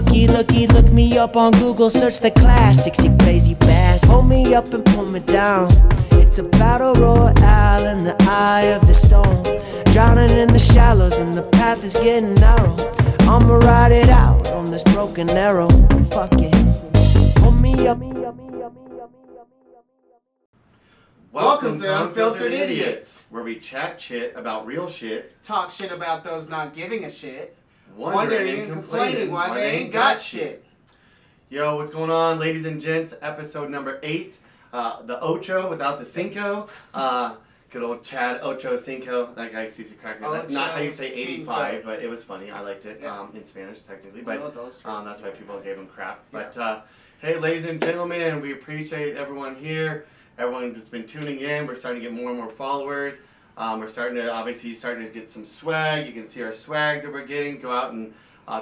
Look me up on Google, search the classics, you crazy bastard. Hold me up and pull me down. It's a battle royale in the eye of the storm. Drowning in the shallows when the path is getting narrow. I'ma ride it out on this broken arrow. Fuck it. Hold me up. Welcome to Unfiltered Idiots, where we chat shit about real shit, talk shit about those not giving a shit, wondering and complaining why they ain't got shit. Yo, what's going on, ladies and gents? Episode number 8, the Ocho without the Cinco. Good old Chad Ocho Cinco. That guy used to crack me. That's not how you say 85, but it was funny. I liked it in Spanish, technically. But that's why people gave him crap. But hey, ladies and gentlemen, we appreciate everyone here. Everyone that's been tuning in. We're starting to get more and more followers. We're starting to get some swag. You can see our swag that we're getting. Go out and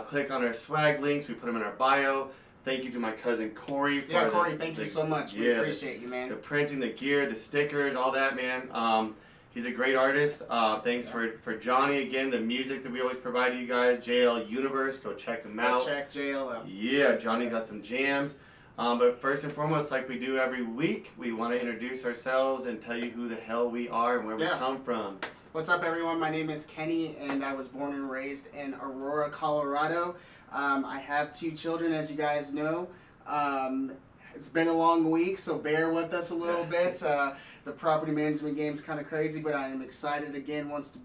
click on our swag links. We put them in our bio. Thank you to my cousin Corey. Corey, thank you so much. We appreciate you, man. The printing, the gear, the stickers, all that, man. He's a great artist. Thanks for Johnny again. The music that we always provide to you guys. JL Universe. Go check him out. Check JL out. Yeah, Johnny got some jams. But first and foremost, like we do every week, we want to introduce ourselves and tell you who the hell we are and where we come from. What's up, everyone? My name is Kenny, and I was born and raised in Aurora, Colorado. I have 2 children, as you guys know. It's been a long week, so bear with us a little bit. The property management game's kind of crazy, but I am excited again once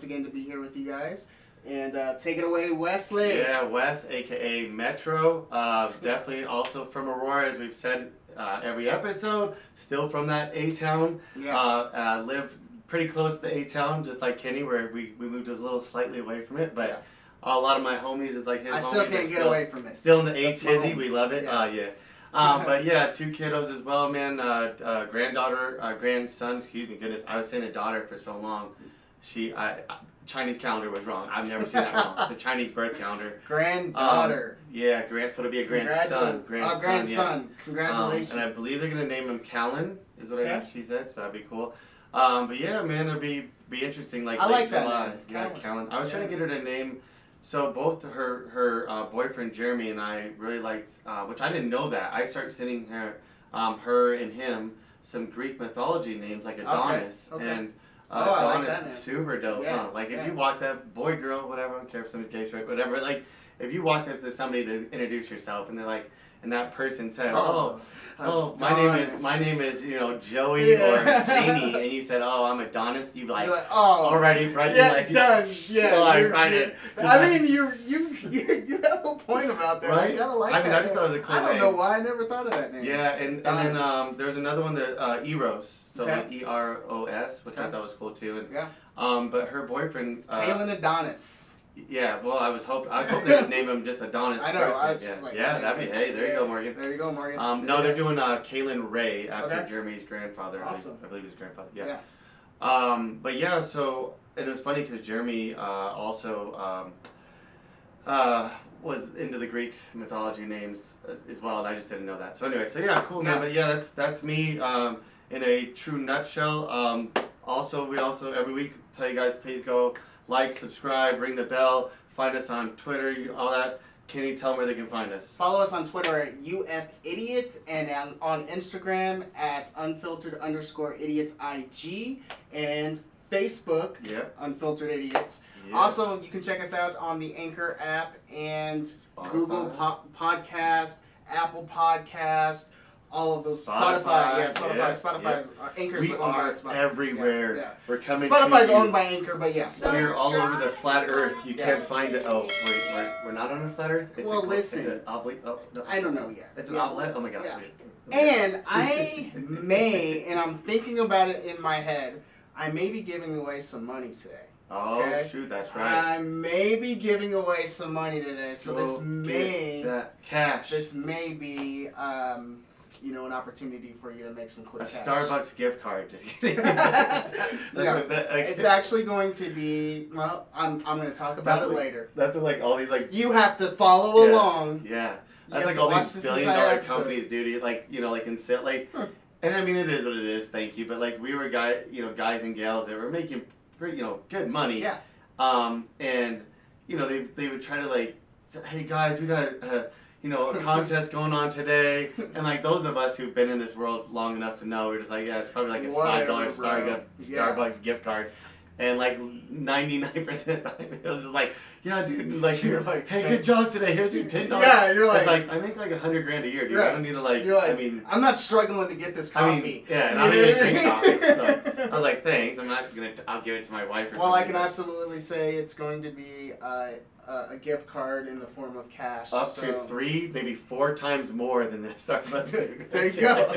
again to be here with you guys. And take it away, Wesley. Yeah, Wes, a.k.a. Metro. Definitely also from Aurora, as we've said every episode. Still from that A-Town. Yeah. Live pretty close to the A-Town, just like Kenny, where we moved a little slightly away from it. But a lot of my homies is like his homies. I still can't get away from it. Still in the A-Tizzy. We love it. But yeah, 2 kiddos as well, man. Grandson, excuse me, goodness. I was saying a daughter for so long. Chinese calendar was wrong. I've never seen that wrong. The Chinese birth calendar. Granddaughter. So it'll be a grandson. Grandson. Yeah. Congratulations. And I believe they're gonna name him Callan. Is what I heard she said. So that'd be cool. But yeah, man, it'll be interesting. Like I like that July. name. Yeah, Callan. I was trying to get her to name. So both her boyfriend Jeremy and I really liked, which I didn't know that. I started sending her and him some Greek mythology names like Adonis and. Adonis like that is super dope, huh? Like, if you walked up, boy, girl, whatever, I don't care if somebody's gay, straight, whatever, like, if you walked up to somebody to introduce yourself, and they're like, and that person said, my name is, Joey or Janie, and you said, I'm Adonis, you'd be like, already, right? Yeah, like, done, yeah. I mean, you have a point about that. Right? I kind of like that. I mean, I just thought it was a cool name. I don't know why I never thought of that name. Yeah, and then there's another one that, Eros. So like Eros, which I thought was cool too. And, but her boyfriend, Kalen Adonis. Yeah, well, I was hoping they would name him just Adonis. I know. That'd be. Hey, there you go, Morgan. There you go, Morgan. No, they're doing Kalen Ray after Jeremy's grandfather. Awesome. I believe his grandfather. Yeah. But yeah, so it was funny because Jeremy also was into the Greek mythology names as well, and I just didn't know that. So anyway, cool, man. But yeah, that's me. In a true nutshell. We also every week tell you guys, please go like, subscribe, ring the bell, find us on Twitter, all that. Kenny, tell them where they can find us. Follow us on Twitter at UFIdiots and on Instagram at Unfiltered_IdiotsIG and Facebook, Unfiltered Idiots. Yeah. Also, you can check us out on the Anchor app and Google Podcast, Apple Podcast. All of those. Spotify. Spotify's Anchor's owned by Spotify. Everywhere. Yeah. We're coming Spotify's to you. owned by Anchor, but We're all over the flat earth. You can't find it. Oh, wait, we're not on a flat earth? Listen. No. I don't know yet. It's an outlet? Oh my god. Yeah. And I and I'm thinking about it in my head, I may be giving away some money today. Oh, shoot, that's right. I may be giving away some money today, so this may be an opportunity for you to make some quick cash. Starbucks gift card. Just kidding. It's actually going to be. Well, I'm going to talk about it later. That's like all these You have to follow along. Yeah. That's like all these $billion companies do. Like in sale. And I mean, it is what it is. Thank you. But like we were guys and gals that were making pretty good money. Yeah. And they would try to hey guys, we got a contest going on today, and like those of us who've been in this world long enough to know, we're just like, yeah, it's probably like a $5 Starbucks gift card. And like 99% of the time, it was just like, yeah, dude, like you're like, hey, good job today. Here's your $10. Yeah, you're like, it's like I make like $100,000 a year, dude. Right. I don't need to like. You're like, I mean, I'm not struggling to get this coffee. I mean, yeah, and I don't even drink coffee. So I was like, thanks. I'm not gonna. I'll give it to my wife. Or well, I something. can absolutely say it's going to be a gift card in the form of cash. Up to 3, maybe 4 times more than the Starbucks. There you go.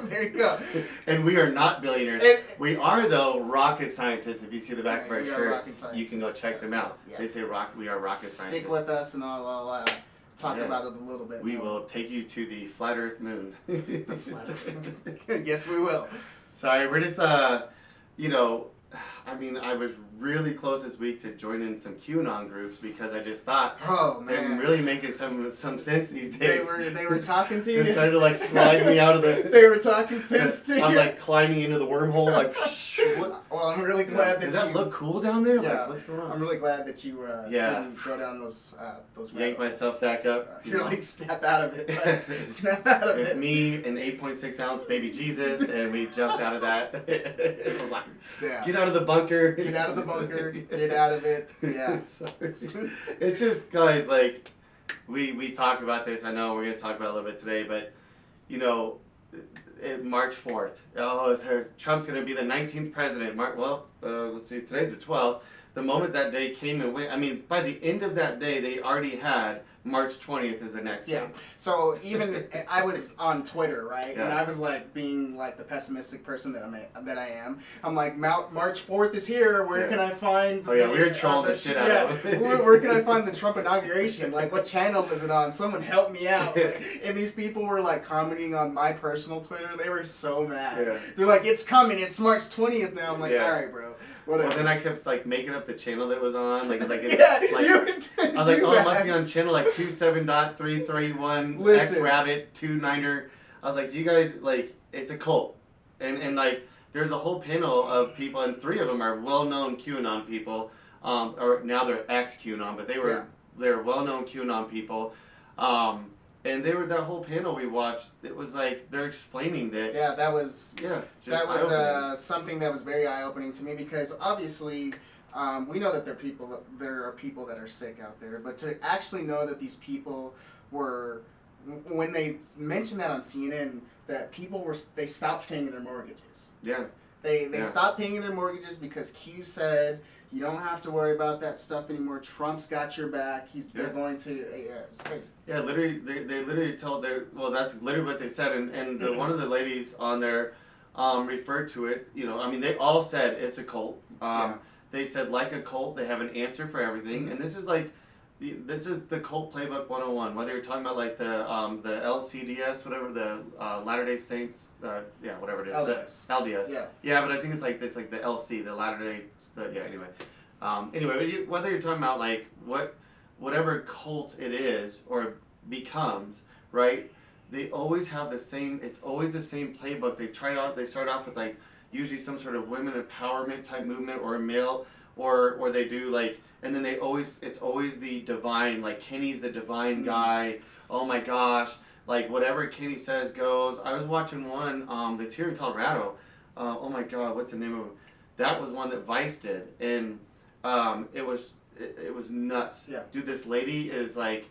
There you go. And we are not billionaires. We are though rocket scientists. If you see the back of our shirts, you can go check them out. Yeah. They say we are rocket scientists. Stick with us, and I'll talk about it a little bit. We will take you to the flat Earth moon. The flat Earth. Yes, we will. Sorry, we're just I mean, I was really close this week to joining some QAnon groups because I just thought they're really making some sense these days. They were talking to you. They started to like slide me out of the. They were talking sense to you. I was like climbing into the wormhole, like. What? Well, I'm really glad that does that look cool down there? Yeah. Like, what's going on? I'm really glad that you didn't go down those yank myself back up. You're like, snap out of it. Snap out of it. It's me, an 8.6 ounce baby Jesus, and we jumped out of that. It was like, get out of the bunker. Get out of the bunker. Get out of it. Yeah. It's just, guys, like, we talk about this. I know we're going to talk about it a little bit today, but, March 4th. Trump's going to be the 19th president. Let's see, today's the 12th. The moment that day came and went, I mean, by the end of that day, they already had March 20th as the next thing. So even I was on Twitter, right? Yeah. And I was like being like the pessimistic person that I am. I'm like, March 4th is here. Where can I find? We were trolling the shit out of it. Where can I find the Trump inauguration? Like, what channel is it on? Someone help me out. Like, and these people were like commenting on my personal Twitter. They were so mad. Yeah. They're like, it's coming. It's March 20th now. I'm like, all right, bro. Whatever. Well, then I kept like making up the channel that was on, I was like, it must be on channel like 27.331 X Rabbit 29er. I was like, you guys, like, it's a cult, and like, there's a whole panel of people, and 3 of them are well-known QAnon people, or now they're ex-QAnon, but they're well-known QAnon people, and they were that whole panel we watched. It was like they're explaining that. Yeah, that was something that was very eye-opening to me because obviously we know that there are people that are sick out there, but to actually know that these people were, when they mentioned that on CNN, that they stopped paying their mortgages. Yeah. They stopped paying their mortgages because Q said, you don't have to worry about that stuff anymore. Trump's got your back. They're going to. It's crazy. Yeah, literally, they literally told that's literally what they said, and one of the ladies on there referred to it. I mean, they all said it's a cult. They said like a cult, they have an answer for everything, and this is like, this is the cult playbook 101. Whether you're talking about like the LCDS, whatever, the Latter-day Saints, whatever it is, LDS. Yeah, but I think it's like the LC, the Latter-day. Anyway, whether you're talking about like whatever cult it is or becomes, right? They always have the same. It's always the same playbook. They start off with like usually some sort of women empowerment type movement or a male, or they do like, and then it's always the divine. Like Kenny's the divine guy. Oh my gosh, like whatever Kenny says goes. I was watching one that's here in Colorado. Oh my God, what's the name of it? That was one that Vice did, and it was nuts. Yeah. Dude, this lady is like,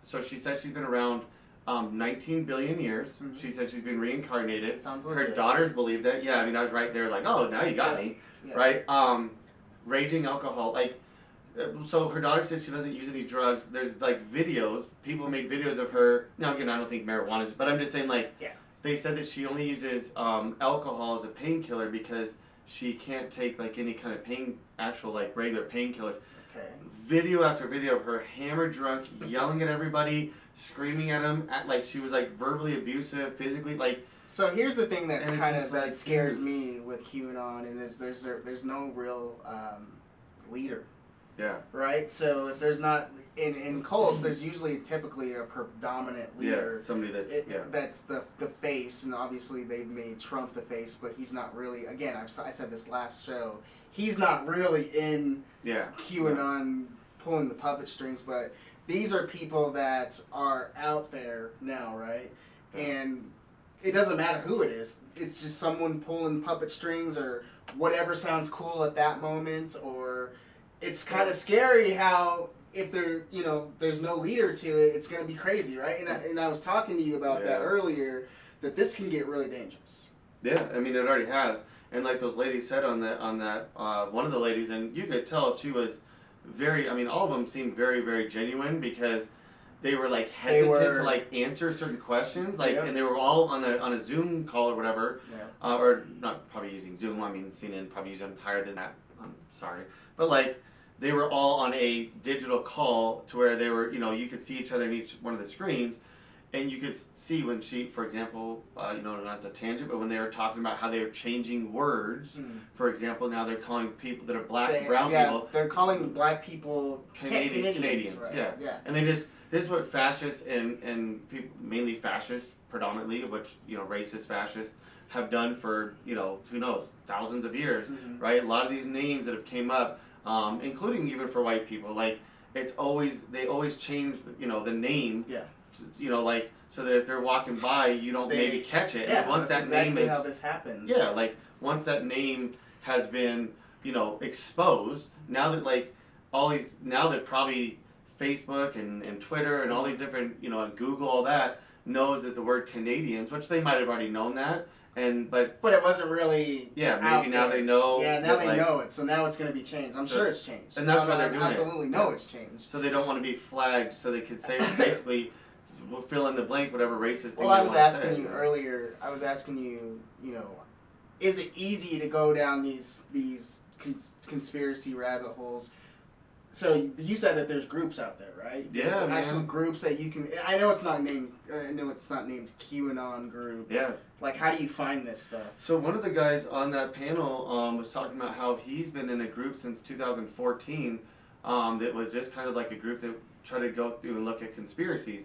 so she said she's been around 19 billion years. Mm-hmm. She said she's been reincarnated. Sounds legit. Her daughters believed that. Yeah, I mean, I was right there like, oh, now you got me. Yeah. Right? Raging alcohol. Like, so her daughter says she doesn't use any drugs. There's like videos. People make videos of her. Now, again, I don't think marijuana is, but I'm just saying like, they said that she only uses alcohol as a painkiller because she can't take like any kind of actual like regular painkillers. Okay. Video after video of her hammered drunk, yelling at everybody, screaming at them, like she was like verbally abusive, physically like. So here's the thing that's kind of that scares me with QAnon, and there's no real leader. Yeah. Right? So if there's not in cults, there's usually typically a predominant leader. Yeah, somebody that's the face, and obviously they've made Trump the face, but he's not really. Again, I said this last show. He's not really in QAnon pulling the puppet strings, but these are people that are out there now, right? And it doesn't matter who it is. It's just someone pulling puppet strings or whatever sounds cool at that moment. Or it's kind of scary how if there's no leader to it, it's going to be crazy, right? And I was talking to you about that earlier, that this can get really dangerous. Yeah, I mean, it already has. And like those ladies said on that, one of the ladies, and you could tell she was very, I mean, all of them seemed very, very genuine because they were like hesitant to like answer certain questions, like, and they were all on a Zoom call or whatever, or not probably using Zoom. I mean, CNN probably using higher than that. I'm sorry, but like they were all on a digital call to where they were, you could see each other in each one of the screens. And you could see when she, for example, not the tangent, but when they were talking about how they were changing words. For example, now they're calling people that are black and brown people. They're calling black people Canadians. Right? Yeah. And they just, this is what fascists and people, mainly fascists predominantly, which, racist fascists, have done for, who knows, thousands of years, right? A lot of these names that have came up, including even for white people, like, they always change, the name. Yeah. So that if they're walking by, you don't maybe catch it. Yeah, and once that's that name exactly is, how this happens. Yeah, like once that name has been, exposed, now that probably Facebook and Twitter and all these different, and Google, all that, knows that the word Canadians, which they might have already known that, but it wasn't really. Yeah, maybe now they know. Yeah, now they know it, so now it's going to be changed. I'm sure it's changed. And that's why they're doing it. Absolutely know it's changed. So they don't want to be flagged, so they could say basically. We'll fill in the blank, whatever racist thing. Well, I was asking you earlier. I was asking you, is it easy to go down these conspiracy rabbit holes? So you said that there's groups out there, right? There's actual groups that you can. I know it's not named. I know it's not named QAnon group. Yeah. Like, how do you find this stuff? So one of the guys on that panel was talking about how he's been in a group since 2014. That was just kind of like a group that try to go through and look at conspiracies,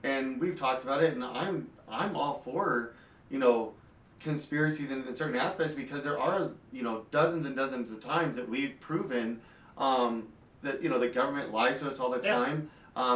and we've talked about it, and I'm all for conspiracies in certain aspects, because there are dozens and dozens of times that we've proven that the government lies to us all the time.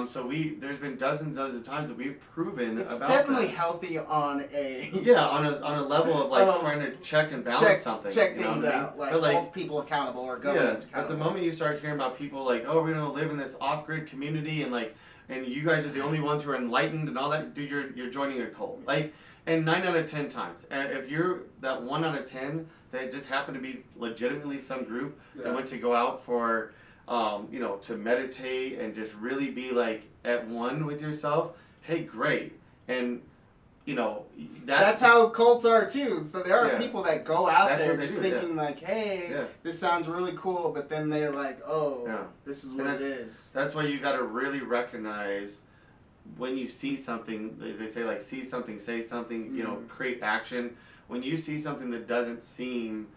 So there's been dozens of times that we've proven it's about definitely that. Healthy on a on a level of like trying to check and balance something. Check things out, like hold people accountable or governments accountable. But the moment you start hearing about people like, oh, we're gonna live in this off-grid community and you guys are the only ones who are enlightened and all that, dude, you're joining a cult. And 9 out of 10 times, and if you're that 1 out of 10 that just happened to be legitimately some group that went to go out for to meditate and just really be like at one with yourself, hey, great. And that's how cults are too. So there are people that go out there just thinking like, hey, this sounds really cool, but then they're like, oh, this is what it is. That's why you got to really recognize when you see something, as they say, like, see something, say something, create action. When you see something that doesn't seem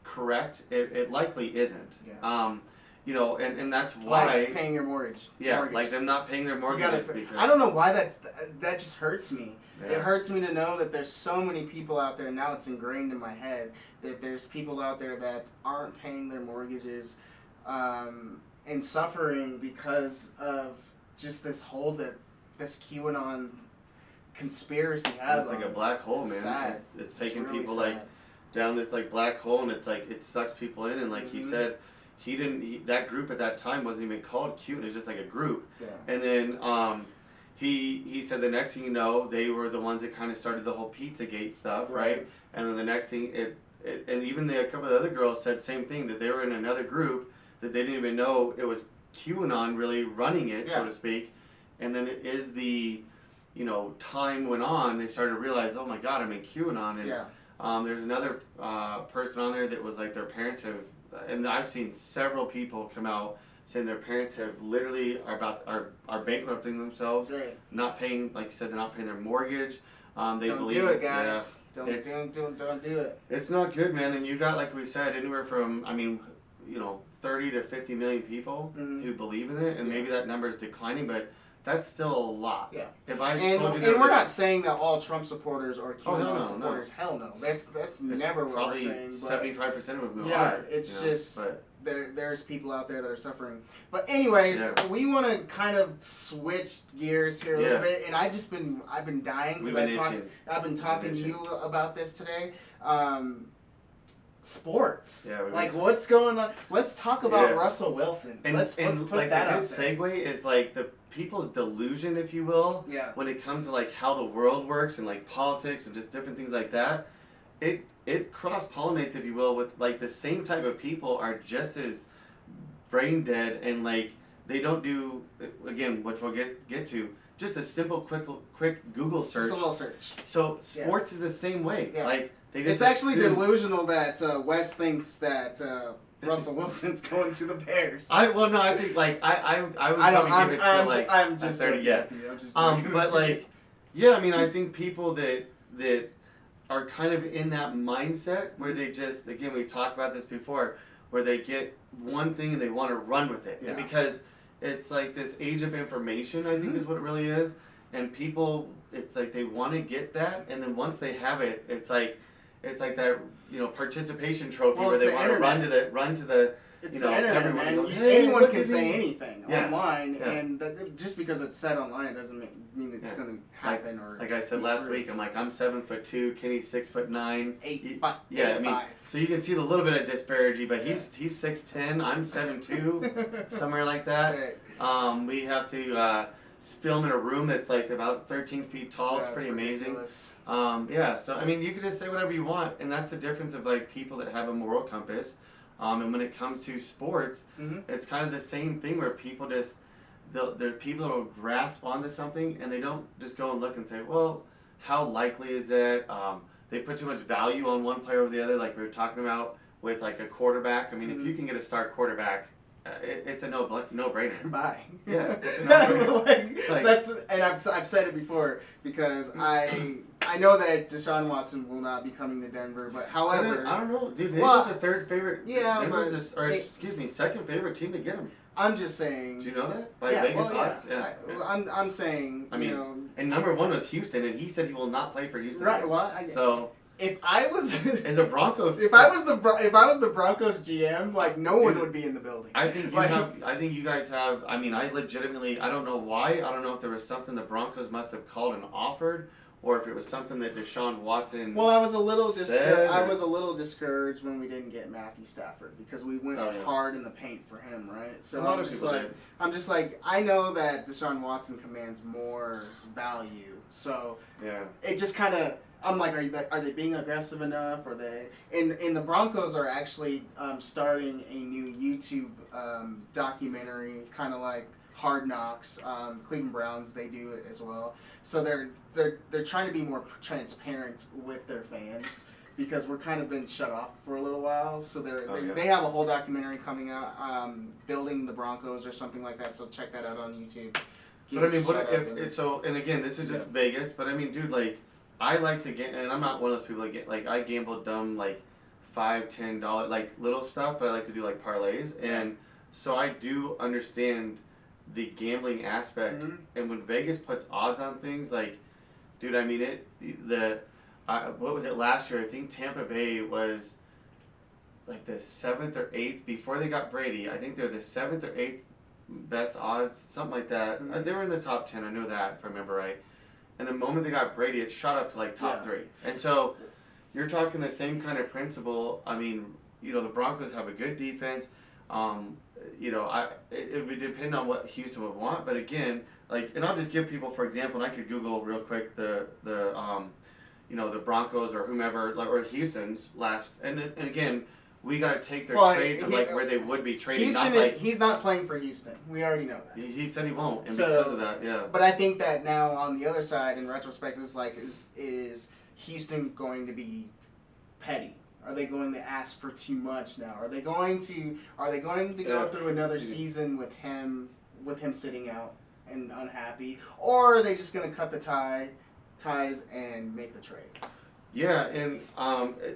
correct, it likely isn't. And that's why, like paying your mortgage. Like them not paying their mortgages. I don't know why that just hurts me. It hurts me to know that there's so many people out there, now it's ingrained in my head, that there's people out there that aren't paying their mortgages and suffering because of just this hole that this QAnon conspiracy has. It's like a black hole, man. Sad. It's taking really people sad. like down this like black hole, and it's like it sucks people in, and like he said, that group at that time wasn't even called Q, it was just like a group. And then he said the next thing you know, they were the ones that kind of started the whole Pizzagate stuff, right? And then the next thing and even a couple of other girls said same thing, that they were in another group that they didn't even know it was QAnon really running it, so to speak. And then it is the time went on, they started to realize, oh my god, I'm in QAnon. And there's another person on there that was like, their parents have, and I've seen several people come out saying their parents have literally are bankrupting themselves, not paying, like you said, they're not paying their mortgage. Don't do it, guys. Don't do it. It's not good, man. And you got, like we said, anywhere from 30 to 50 million people who believe in it, and maybe that number is declining, but that's still a lot. If I told you, and we're not saying that all Trump supporters or QAnon supporters. No. Hell no. That's never what we're saying. Probably 75% of them are. It's just there's people out there that are suffering. But anyways, we want to kind of switch gears here a little bit, and I've been dying because I've been talking to you about this today. Sports. Yeah, like what's going on? Let's talk about Russell Wilson. Let's put like that a out good there. segue is like the people's delusion, if you will. Yeah. When it comes to like how the world works and like politics and just different things like that, it cross pollinates, if you will, with like the same type of people are just as brain dead and like they don't do again, which we'll get to. Just a simple, quick Google search. Just a little search. So sports is the same way. Yeah. Like they it's just actually delusional that Wes thinks that Russell Wilson's going to the Bears. I think like I would probably give it to like I'm just 30. Yeah. But like I mean I think people that are kind of in that mindset where they just again we talked about this before where they get one thing and they want to run with it. Yeah. And because it's like this age of information, I think is what it really is. And people, it's like they want to get that, and then once they have it, it's like that participation trophy where they want to run to the. It's the internet, man. Goes, hey, anyone can say anything online, and just because it's said online, it doesn't mean it's going to happen. Like I said last week, I'm 7'2", Kenny's 6'9". 8'5". I mean, so you can see a little bit of disparity, but he's 6'10", I'm 7'2", somewhere like that. Right. We have to film in a room that's like about 13 feet tall. It's pretty amazing. So I mean, you can just say whatever you want, and that's the difference of like people that have a moral compass. And when it comes to sports, it's kind of the same thing where people there's people that will grasp onto something and they don't just go and look and say, well, how likely is it? They put too much value on one player over the other, like we were talking about with like a quarterback. I mean, if you can get a star quarterback, it's a no-brainer. Bye. Yeah, it's a no-brainer. And I've said it before because I know that DeShaun Watson will not be coming to Denver, but however, I don't know, dude. Denver's the third favorite. Yeah, second favorite team to get him. I'm just saying. Do you know that by Vegas odds? Yeah. I'm saying. I mean, and number one was Houston, and he said he will not play for Houston. Right. Well, so. If I was as a Broncos, if I was the Broncos GM, like no one would be in the building. I think you guys have. I mean, I legitimately. I don't know why. I don't know if there was something the Broncos must have called and offered, or if it was something that DeShaun Watson. Well, I was a little discouraged when we didn't get Matthew Stafford because we went hard in the paint for him, right? So I'm just like I know that DeShaun Watson commands more value, so it just kind of. I'm like, are they being aggressive enough? Are they? And the Broncos are actually starting a new YouTube documentary, kind of like Hard Knocks. Cleveland Browns, they do it as well. So they're trying to be more transparent with their fans because we're kind of been shut off for a little while. So they have a whole documentary coming out, building the Broncos or something like that. So check that out on YouTube. But I mean, and again, this is just Vegas. But I mean, dude, like. I like to get, and I'm not one of those people that get, like, I gamble dumb, like, $5, $10, like, little stuff, but I like to do, like, parlays, and so I do understand the gambling aspect, and when Vegas puts odds on things, like, dude, I mean, what was it last year? I think Tampa Bay was, like, the 7th or 8th, before they got Brady, I think they're the 7th or 8th best odds, something like that. They were in the top 10, I know that, if I remember right. And the moment they got Brady, it shot up to like top 3. And so you're talking the same kind of principle. I mean, the Broncos have a good defense. It would depend on what Houston would want. But again, like, and I'll just give people, for example, and I could Google real quick the Broncos or whomever, or Houston's last. And again, we got to take their trades of like where they would be trading. He's not playing for Houston. We already know that. He said he won't, and because of that, But I think that now on the other side, in retrospect, is Houston going to be petty? Are they going to ask for too much now? Are they going to go through another season with him sitting out and unhappy, or are they just going to cut the ties and make the trade? Yeah, and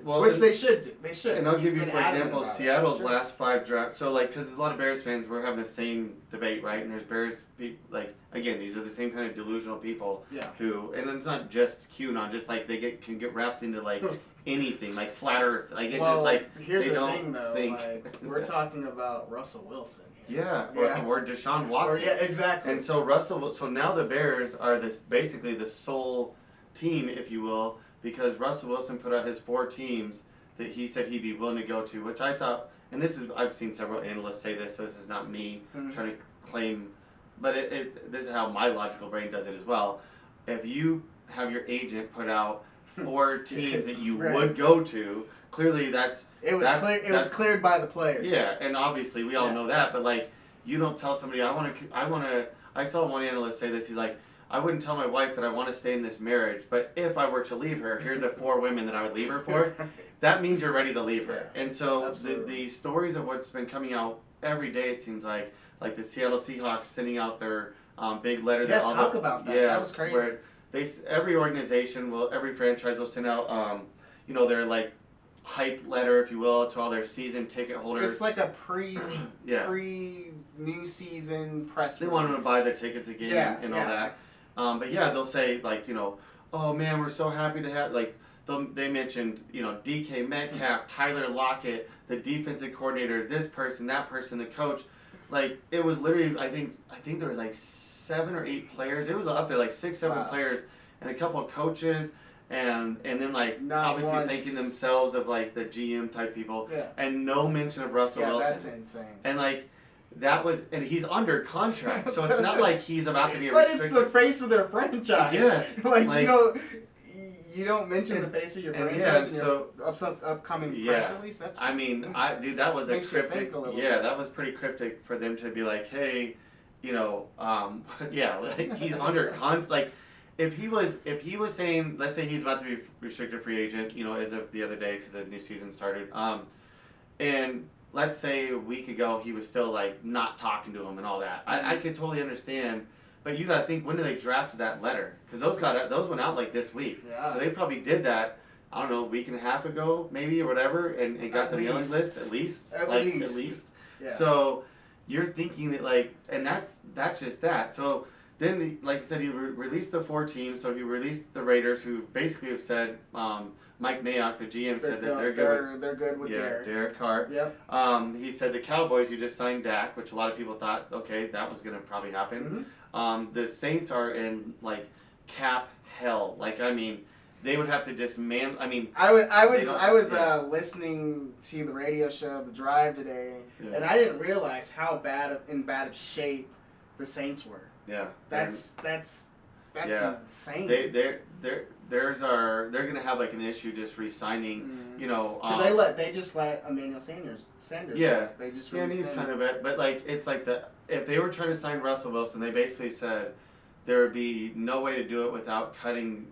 which they should. They should. And I'll give you, for example, Seattle's last 5 drafts. So, like, because a lot of Bears fans, we're having the same debate, right? And there's Bears, like, again, these are the same kind of delusional people who, and it's not just QAnon, just like they can get wrapped into like anything, like flat Earth. Like it's well, just like here's they the don't thing though. think. Like we're talking about Russell Wilson. Yeah, Yeah. or DeShaun Watson. Or, yeah, exactly. And so so now the Bears are basically the sole team, if you will, because Russell Wilson put out his 4 teams that he said he'd be willing to go to, which I thought, and I've seen several analysts say this, so this is not me trying to claim, but this is how my logical brain does it as well. If you have your agent put out 4 teams that you right. would go to, clearly it was cleared by the player. Yeah, and obviously we all know that, but like you don't tell somebody I saw one analyst say this. He's like, I wouldn't tell my wife that I want to stay in this marriage, but if I were to leave her, here's the 4 women that I would leave her for. That means you're ready to leave her. Yeah, and so absolutely. the stories of what's been coming out every day, it seems like the Seattle Seahawks sending out their big letter. Yeah, talk about that. That was crazy. Where every organization every franchise will send out, their like hype letter, if you will, to all their season ticket holders. It's like a pre new season press They release. want them to buy the tickets again and all that. But yeah, they'll say like, oh man, we're so happy to have like. They mentioned, DK Metcalf, Tyler Lockett, the defensive coordinator, this person, that person, the coach. Like, it was literally, I think there was like 7 or 8 players. It was up there, like 6, 7 players, and a couple of coaches, and then like obviously thanking themselves of like the GM type people, and no mention of Russell Wilson. Yeah, that's insane. And like, and he's under contract, so it's not like he's about to be a But it's the face of their franchise. Yes. like you don't mention the face of your franchise in your upcoming press release. That's dude, that was makes a cryptic. You think a little Yeah, bit. that was pretty cryptic for them to be like, hey, like he's under like if he was saying, let's say he's about to be restricted free agent, as of the other day because the new season started, and let's say a week ago he was still like not talking to him and all that. I could totally understand. But you gotta think, when did they draft that letter? Because those went out like this week. Yeah. So they probably did that, I don't know, a week and a half ago maybe or whatever, and got the mailing list at least. At least. Yeah. So you're thinking that like, and that's just that. So then, like I said, he released the 4 teams. So he released the Raiders, who basically have said, Mike Mayock, the GM, said that they're good with Derek Carr. Yep. He said the Cowboys, who just signed Dak, which a lot of people thought, okay, that was gonna probably happen. Mm-hmm. The Saints are in like cap hell. Like, I mean, they would have to dismantle. I mean, I was listening to the radio show The Drive today, and I didn't realize how bad of shape the Saints were. Yeah, that's insane. They're gonna have like an issue just re-signing. Because they just let Emmanuel Sanders. Yeah, they just and he's kind of it. But like, it's like if they were trying to sign Russell Wilson, they basically said there would be no way to do it without cutting.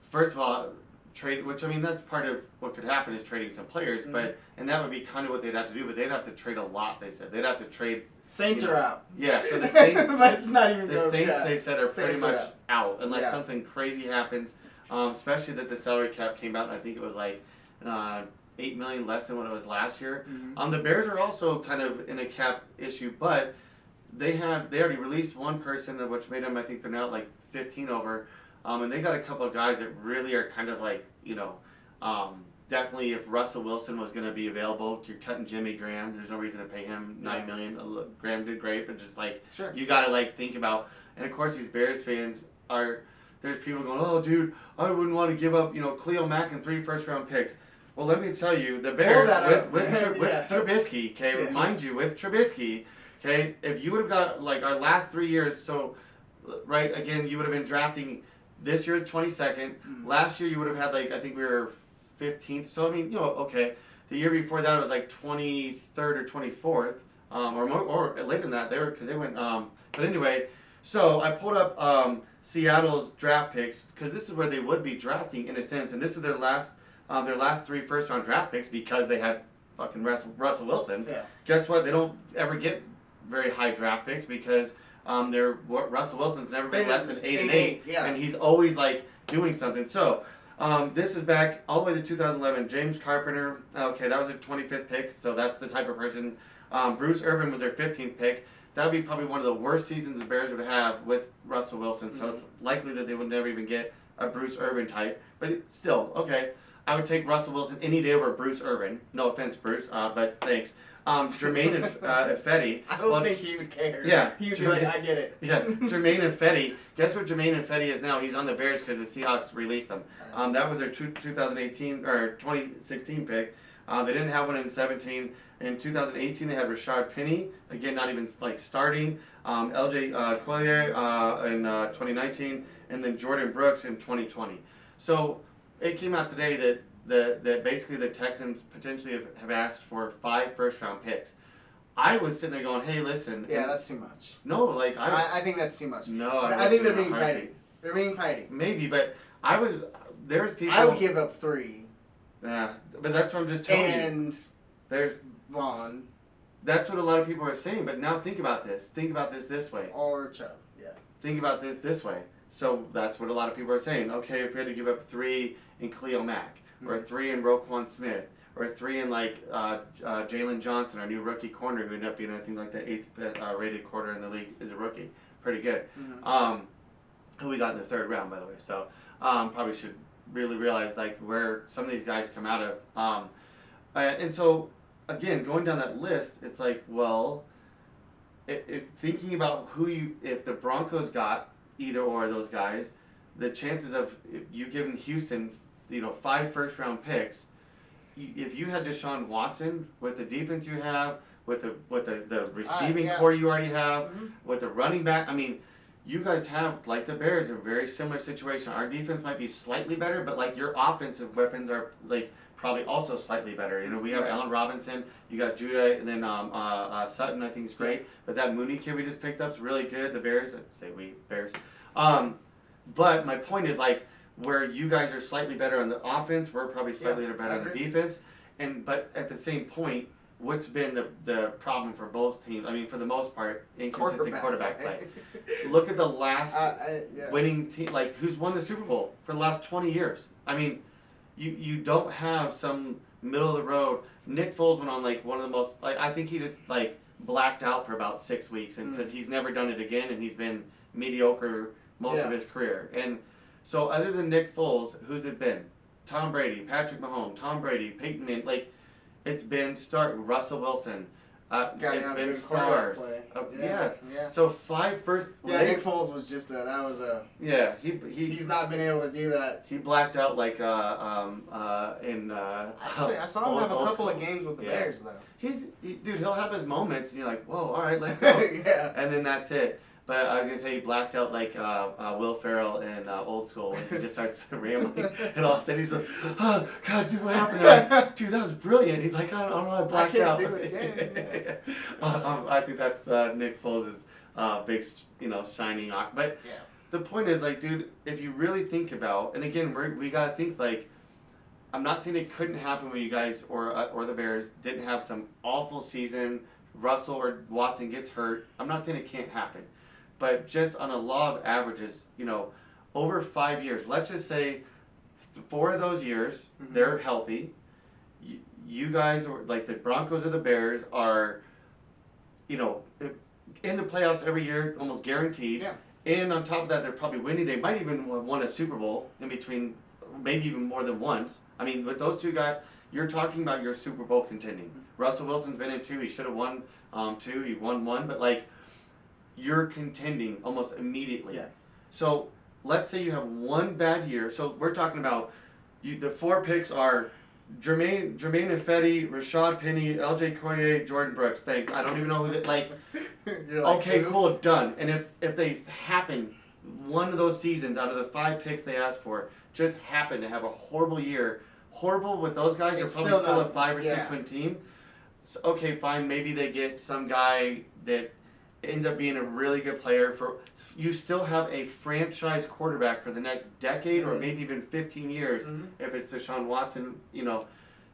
First of all, trade. Which, I mean, that's part of what could happen is trading some players. Mm-hmm. And that would be kind of what they'd have to do. But they'd have to trade a lot. They said they'd have to trade. Saints are out. Yeah, so the Saints. Let's not even the go. Saints, they said, are pretty much out unless Yeah. something crazy happens. Especially that the salary cap came out, and I think it was like $8 million less than what it was last year. Mm-hmm. The Bears are also kind of in a cap issue, but they already released one person, which made them, I think they're now at like 15 over, and they got a couple of guys that really are kind of like, definitely if Russell Wilson was going to be available, you're cutting Jimmy Graham. There's no reason to pay him $9 million. Graham did great, but just like you got to like think about. And of course, these Bears fans there's people going, oh dude, I wouldn't want to give up Khalil Mack and 3 first-round picks. Well, let me tell you, the Bears with Trubisky, okay, mind you, with Trubisky, okay, if you would have got like our last 3 years, so right again, you would have been drafting this year 22nd. Mm-hmm. Last year you would have had like I think we were 15th. So I mean, okay. The year before that it was like 23rd or 24th, or later than that. Because they went. But anyway, so I pulled up Seattle's draft picks because this is where they would be drafting in a sense, and this is their last 3 first-round draft picks because they had fucking Russell Wilson. Yeah. Guess what? They don't ever get very high draft picks because Russell Wilson's never been less than 8-8, and he's always like doing something. So. This is back all the way to 2011. James Carpenter, okay, that was their 25th pick, so that's the type of person. Bruce Irvin was their 15th pick. That would be probably one of the worst seasons the Bears would have with Russell Wilson, so it's likely that they would never even get a Bruce Irvin type, but still, okay. I would take Russell Wilson any day over Bruce Irvin. No offense, Bruce, but thanks. Jermaine and Fetty. I don't think he would care. Yeah. He would be like, I get it. Yeah, Jermaine and Fetty. Guess what Jermaine and Fetty is now? He's on the Bears because the Seahawks released him. That was their 2018 or 2016 pick. They didn't have one in 17. In 2018, they had Rashad Penny. Again, not even like starting. LJ Collier in 2019, and then Jordan Brooks in 2020. So it came out today that basically the Texans potentially have asked for 5 first-round picks. I was sitting there going, hey, listen. Yeah, that's too much. No, like I think that's too much. No, I think they're being petty. They're being petty. Maybe, but there's people. I would give up 3. Yeah, but that's what I'm just telling you. And there's Vaughn. That's what a lot of people are saying. But now think about this. Think about this way. Or Chubb. Yeah. Think about this way. So that's what a lot of people are saying. Okay, if we had to give up 3 in Khalil Mack, or 3 in Roquan Smith, or 3 in like Jalen Johnson, our new rookie corner, who ended up being I think like the 8th rated corner in the league is a rookie, pretty good. Mm-hmm. Who we got in the 3rd round, by the way. So probably should really realize like where some of these guys come out of. And so again, going down that list, it's like, well, thinking about if the Broncos got either or of those guys, the chances of you giving Houston 5 first-round picks, if you had DeShaun Watson with the defense you have, with the receiving core you already have, with the running back, I mean, you guys have, like the Bears, a very similar situation. Our defense might be slightly better, but like your offensive weapons are like probably also slightly better. We have Allen Robinson, you got Judah, and then Sutton I think is great, but that Mooney kid we just picked up is really good. The Bears, Bears. But my point is like where you guys are slightly better on the offense, we're probably slightly better on the defense, but at the same point, what's been the problem for both teams? I mean, for the most part, inconsistent quarterback play. Look at the last winning team, like who's won the Super Bowl for the last 20 years. I mean, you don't have some middle of the road. Nick Foles went on like one of the most, like I think he just like blacked out for about 6 weeks, and because he's never done it again, and he's been mediocre most of his career. And so other than Nick Foles, who's it been? Tom Brady, Patrick Mahomes, Tom Brady, Peyton Manning, like. It's been Russell Wilson. It's been stars. Yes. Yeah. So 5 first. Yeah, Nick Foles was just that was a. Yeah, he's not been able to do that. He blacked out like in. Actually, I saw him have a couple of games with the Bears though. Dude, he'll have his moments, and you're like, whoa, all right, let's go. Yeah. And then that's it. But I was gonna say he blacked out like Will Ferrell in Old School when he just starts rambling, and all of a sudden he's like, "Oh God, dude, what happened?" They're like, "Dude, that was brilliant." He's like, "I don't know, I blacked out." I can't do it again. I think that's Nick Foles' big, shining. But the point is, like, dude, if you really think about, and again, we gotta think like, I'm not saying it couldn't happen when you guys or the Bears didn't have some awful season. Russell or Watson gets hurt. I'm not saying it can't happen. But just on a law of averages, over 5 years, let's just say 4 of those years, they're healthy. You guys, or like the Broncos or the Bears, are, in the playoffs every year, almost guaranteed. Yeah. And on top of that, they're probably winning. They might even won a Super Bowl in between, maybe even more than once. I mean, with those 2 guys, you're talking about your Super Bowl contending. Russell Wilson's been in 2. He should have won 2. He won 1. But, like, you're contending almost immediately. Yeah. So let's say you have 1 bad year. So we're talking about the 4 picks are Jermaine and Fetty, Rashad Penny, LJ Collier, Jordan Brooks. Thanks. I don't even know who that okay, cool, done. And if they happen, one of those seasons out of the 5 picks they asked for just happen to have a horrible year. Horrible with those guys. They're probably still a 5 or 6 win team. So, okay, fine. Maybe they get some guy that ends up being a really good player. You still have a franchise quarterback for the next decade or maybe even 15 years if it's DeShaun Watson.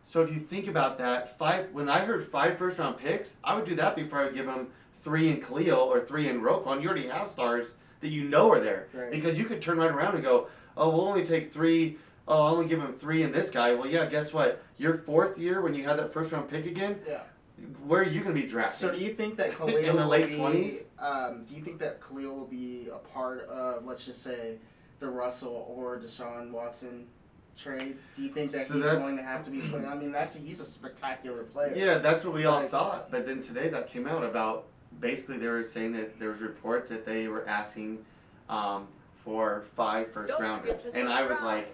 So if you think about that, when I heard 5 first-round picks, I would do that before I would give them 3 in Khalil or 3 in Roquan. You already have stars that are there. Right. Because you could turn right around and go, oh, we'll only take 3. Oh, I'll only give him 3 in this guy. Well, yeah, guess what? Your 4th year when you had that first-round pick again, where are you going to be drafted? So do you think that Khalil in the late 20s? Do you think that Khalil will be a part of, let's just say, the Russell or DeShaun Watson trade? Do you think that So he's that's- going to have to be put? I mean, he's a spectacular player. Yeah, that's what we all Like- thought. But then today that came out about basically they were saying that there was reports that they were asking for 5 first-rounders, and I was like,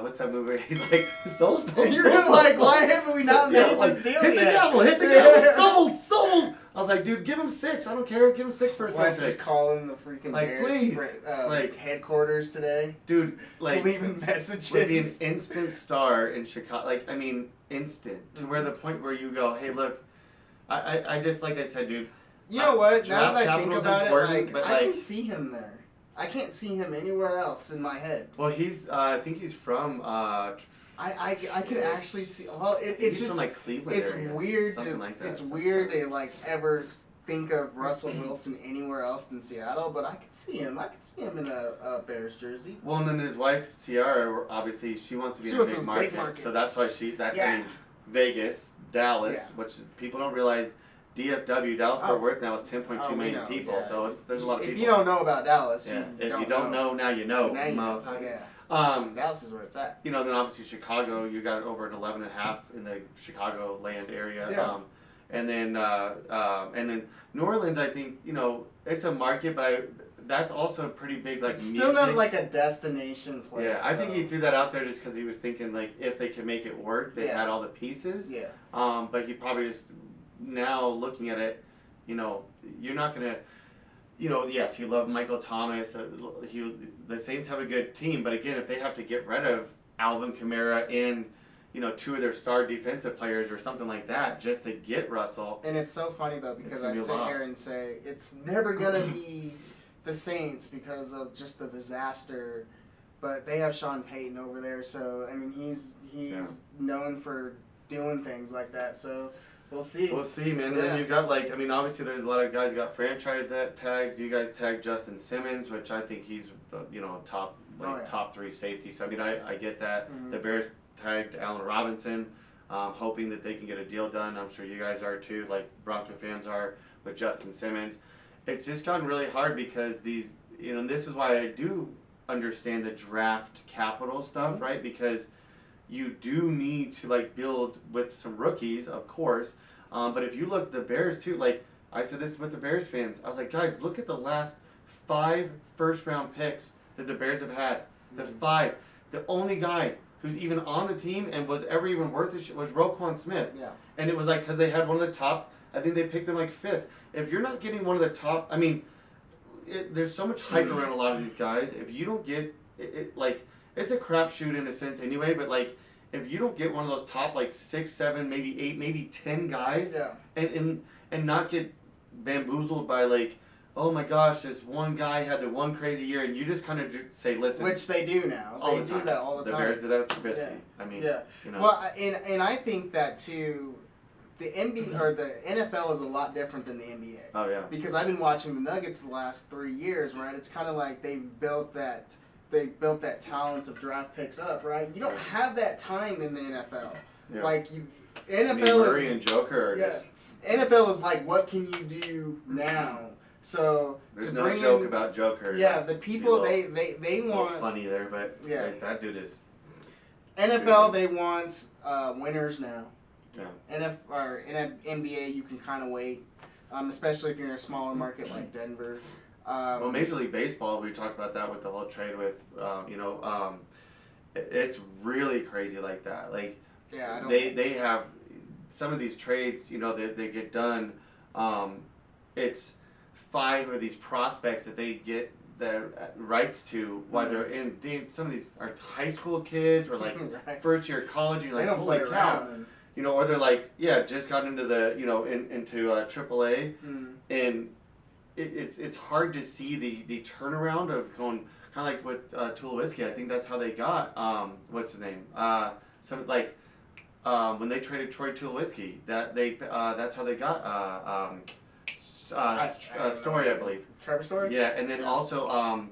what's that movie? He's like, sold. You're like, why haven't we not made this deal hit yet? the gavel, hit the gavel, sold. I was like, dude, give him 6. I don't care. Give him 6 first-round Wes is picks. calling the freaking Like, Bears please, headquarters today. Dude, like, Leaving messages. would be an instant star in Chicago. Like, I mean, instant to where the point where you go, hey, look, I just like I said, dude. You know what? Now Draft that I think capital's about important, it, but, I can see him there. I can't see him anywhere else in my head. Well, he's. I think he's from. I could actually see. Well, it's he's just from like Cleveland it's area, weird. something like that. It's weird to like ever think of Russell Wilson anywhere else than Seattle, but I could see him. I could see him in a Bears jersey. Well, and then his wife Ciara, obviously, she wants to be She in a wants big those market, big markets. so that's why I Yeah. mean, Vegas, Dallas, Yeah. which people don't realize. DFW, Dallas Fort Worth now is 10.2 we million know, people, yeah. so there's a lot of people. If you don't know about Dallas, yeah, you if you don't know, now you know. Now you know. motherfuckers. Yeah. Dallas is where it's at. You know, then obviously Chicago, you got over an 11.5 in the Chicago land area. Yeah. And then New Orleans, I think, you know, it's a market, but that's also pretty big, like, It's still music. not like a destination place. Yeah, I think so- he threw that out there just because he was thinking, like, if they could make it work, they Yeah. had all the pieces. Yeah. But he probably just, now looking at it, you know, you're not going to, you know, yes, he loved Michael Thomas. The Saints have a good team, but again, if they have to get rid of Alvin Kamara and, you know, 2 of their star defensive players or something like that just to get Russell. And it's so funny though because It's I gonna be a sit lot. here and say it's never gonna be the Saints because of just the disaster, but they have Sean Payton over there, so I mean he's known for doing things like that. So we'll see. We'll see, man. And Yeah. then you got, like, I mean, obviously there's a lot of guys got franchise that tagged. You guys tagged Justin Simmons, which I think he's, you know, top top 3 safety. So I mean, I get that. Mhm. The Bears tagged Allen Robinson, hoping that they can get a deal done. I'm sure you guys are too, like Bronco fans are with Justin Simmons. It's just gotten really hard because these, you know, and this is why I do understand the draft capital stuff, Mhm. right? Because you do need to, like, build with some rookies, of course. But if you look at the Bears too, like I said this with the Bears fans, I was like, guys, look at the last 5 first-round picks that the Bears have had. The 5. The only guy who's even on the team and was ever even worth a shit was Roquan Smith. Yeah. And it was like because they had one of the top. I think they picked him like 5th. If you're not getting one of the top, I mean, there's so much hype around a lot of these guys. If you don't get it, like, it's a crapshoot in a sense anyway. But like, if you don't get one of those top like 6, 7, maybe 8, maybe 10 guys, Yeah. and not get bamboozled by like, oh my gosh, this one guy had the one crazy year, and you just kind of say, listen. Which they do now. all They the do time. that all the The time. Bears did that with Trubisky. Yeah. I mean, Yeah. you know. Well, and I think that too, the NBA or the NFL is a lot different than the NBA. Oh yeah. Because I've been watching the Nuggets the last 3 years, right? It's kind of like they've built that talent of draft picks up, right? You don't have that time in the NFL. Yeah. Like I mean, NFL Murray is and Joker are just. NFL is like, what can you do now? So There's to no bring joke in, about Joker. yeah, the people Be they a little want funny there, but Yeah. like, that dude is. NFL they want winners now. Yeah. NBA you can kind of wait, especially if you're in a smaller market like Denver. Well, Major League Baseball, we talked about that with the whole trade with, it's really crazy like that. Like, yeah, I don't. they have some of these trades, you know, they get done. It's 5 of these prospects that they get their rights to while they're in. Some of these are high school kids or like Right. first year college. And you're They like, don't holy play cow. around. You know, or they're like, yeah, just got into the, you know, into AAA, and it's hard to see the turnaround of going kind of like with Tulowitzki. I think that's how they got what's his name? When they traded Troy Tulowitzki, that's how they got Story, I believe. Trevor Story? Yeah, and then also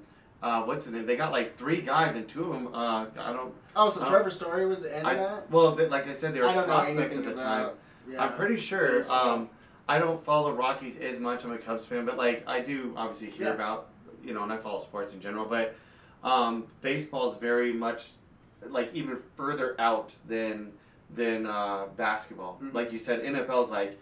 what's his name? They got like 3 guys, and 2 of them I don't. Oh, so Trevor Story was in that? Well, like I said, they were I don't know prospects anything at the time. about. Yeah. I'm pretty sure. Baseball. I don't follow Rockies as much. I'm a Cubs fan, but like I do obviously hear Yeah. about, you know, and I follow sports in general. But baseball is very much like even further out than basketball. Mhm. Like you said, NFL's like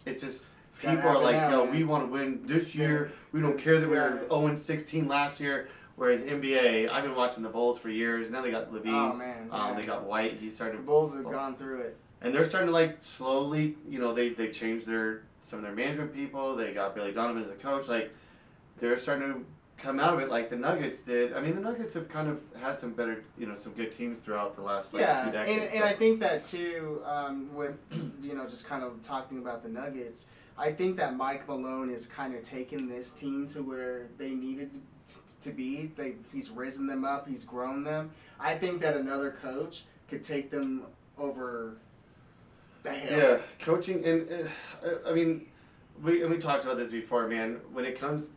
it just. It's gotta People are happen like, now, yo, man. we want to win this Yeah. year. We don't care that we were Yeah. 0-16 last year. Whereas NBA, I've been watching the Bulls for years. Now they got Levine. Oh man, yeah. They got White. He's starting. The Bulls have gone through it. And they're starting to like slowly, they changed some of their management people. They got Billy Donovan as a coach. Like they're starting to come out of it like the Nuggets did. I mean, the Nuggets have kind of had some better, some good teams throughout the last 2 decades. And I think that too, with just kind of talking about the Nuggets. I think that Mike Malone has kind of taken this team to where they needed to be. He's risen them up. He's grown them. I think that another coach could take them over the hill. Yeah, coaching and I mean, we talked about this before, man. When it comes,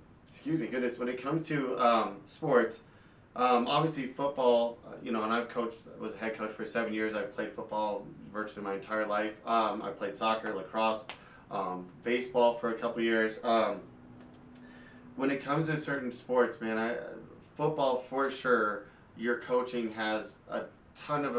when it comes to sports, obviously football, and I've was a head coach for 7 years. I've played football virtually my entire life. I played soccer, lacrosse. Baseball for a couple years. When it comes to certain sports, man, football for sure. Your coaching has a ton of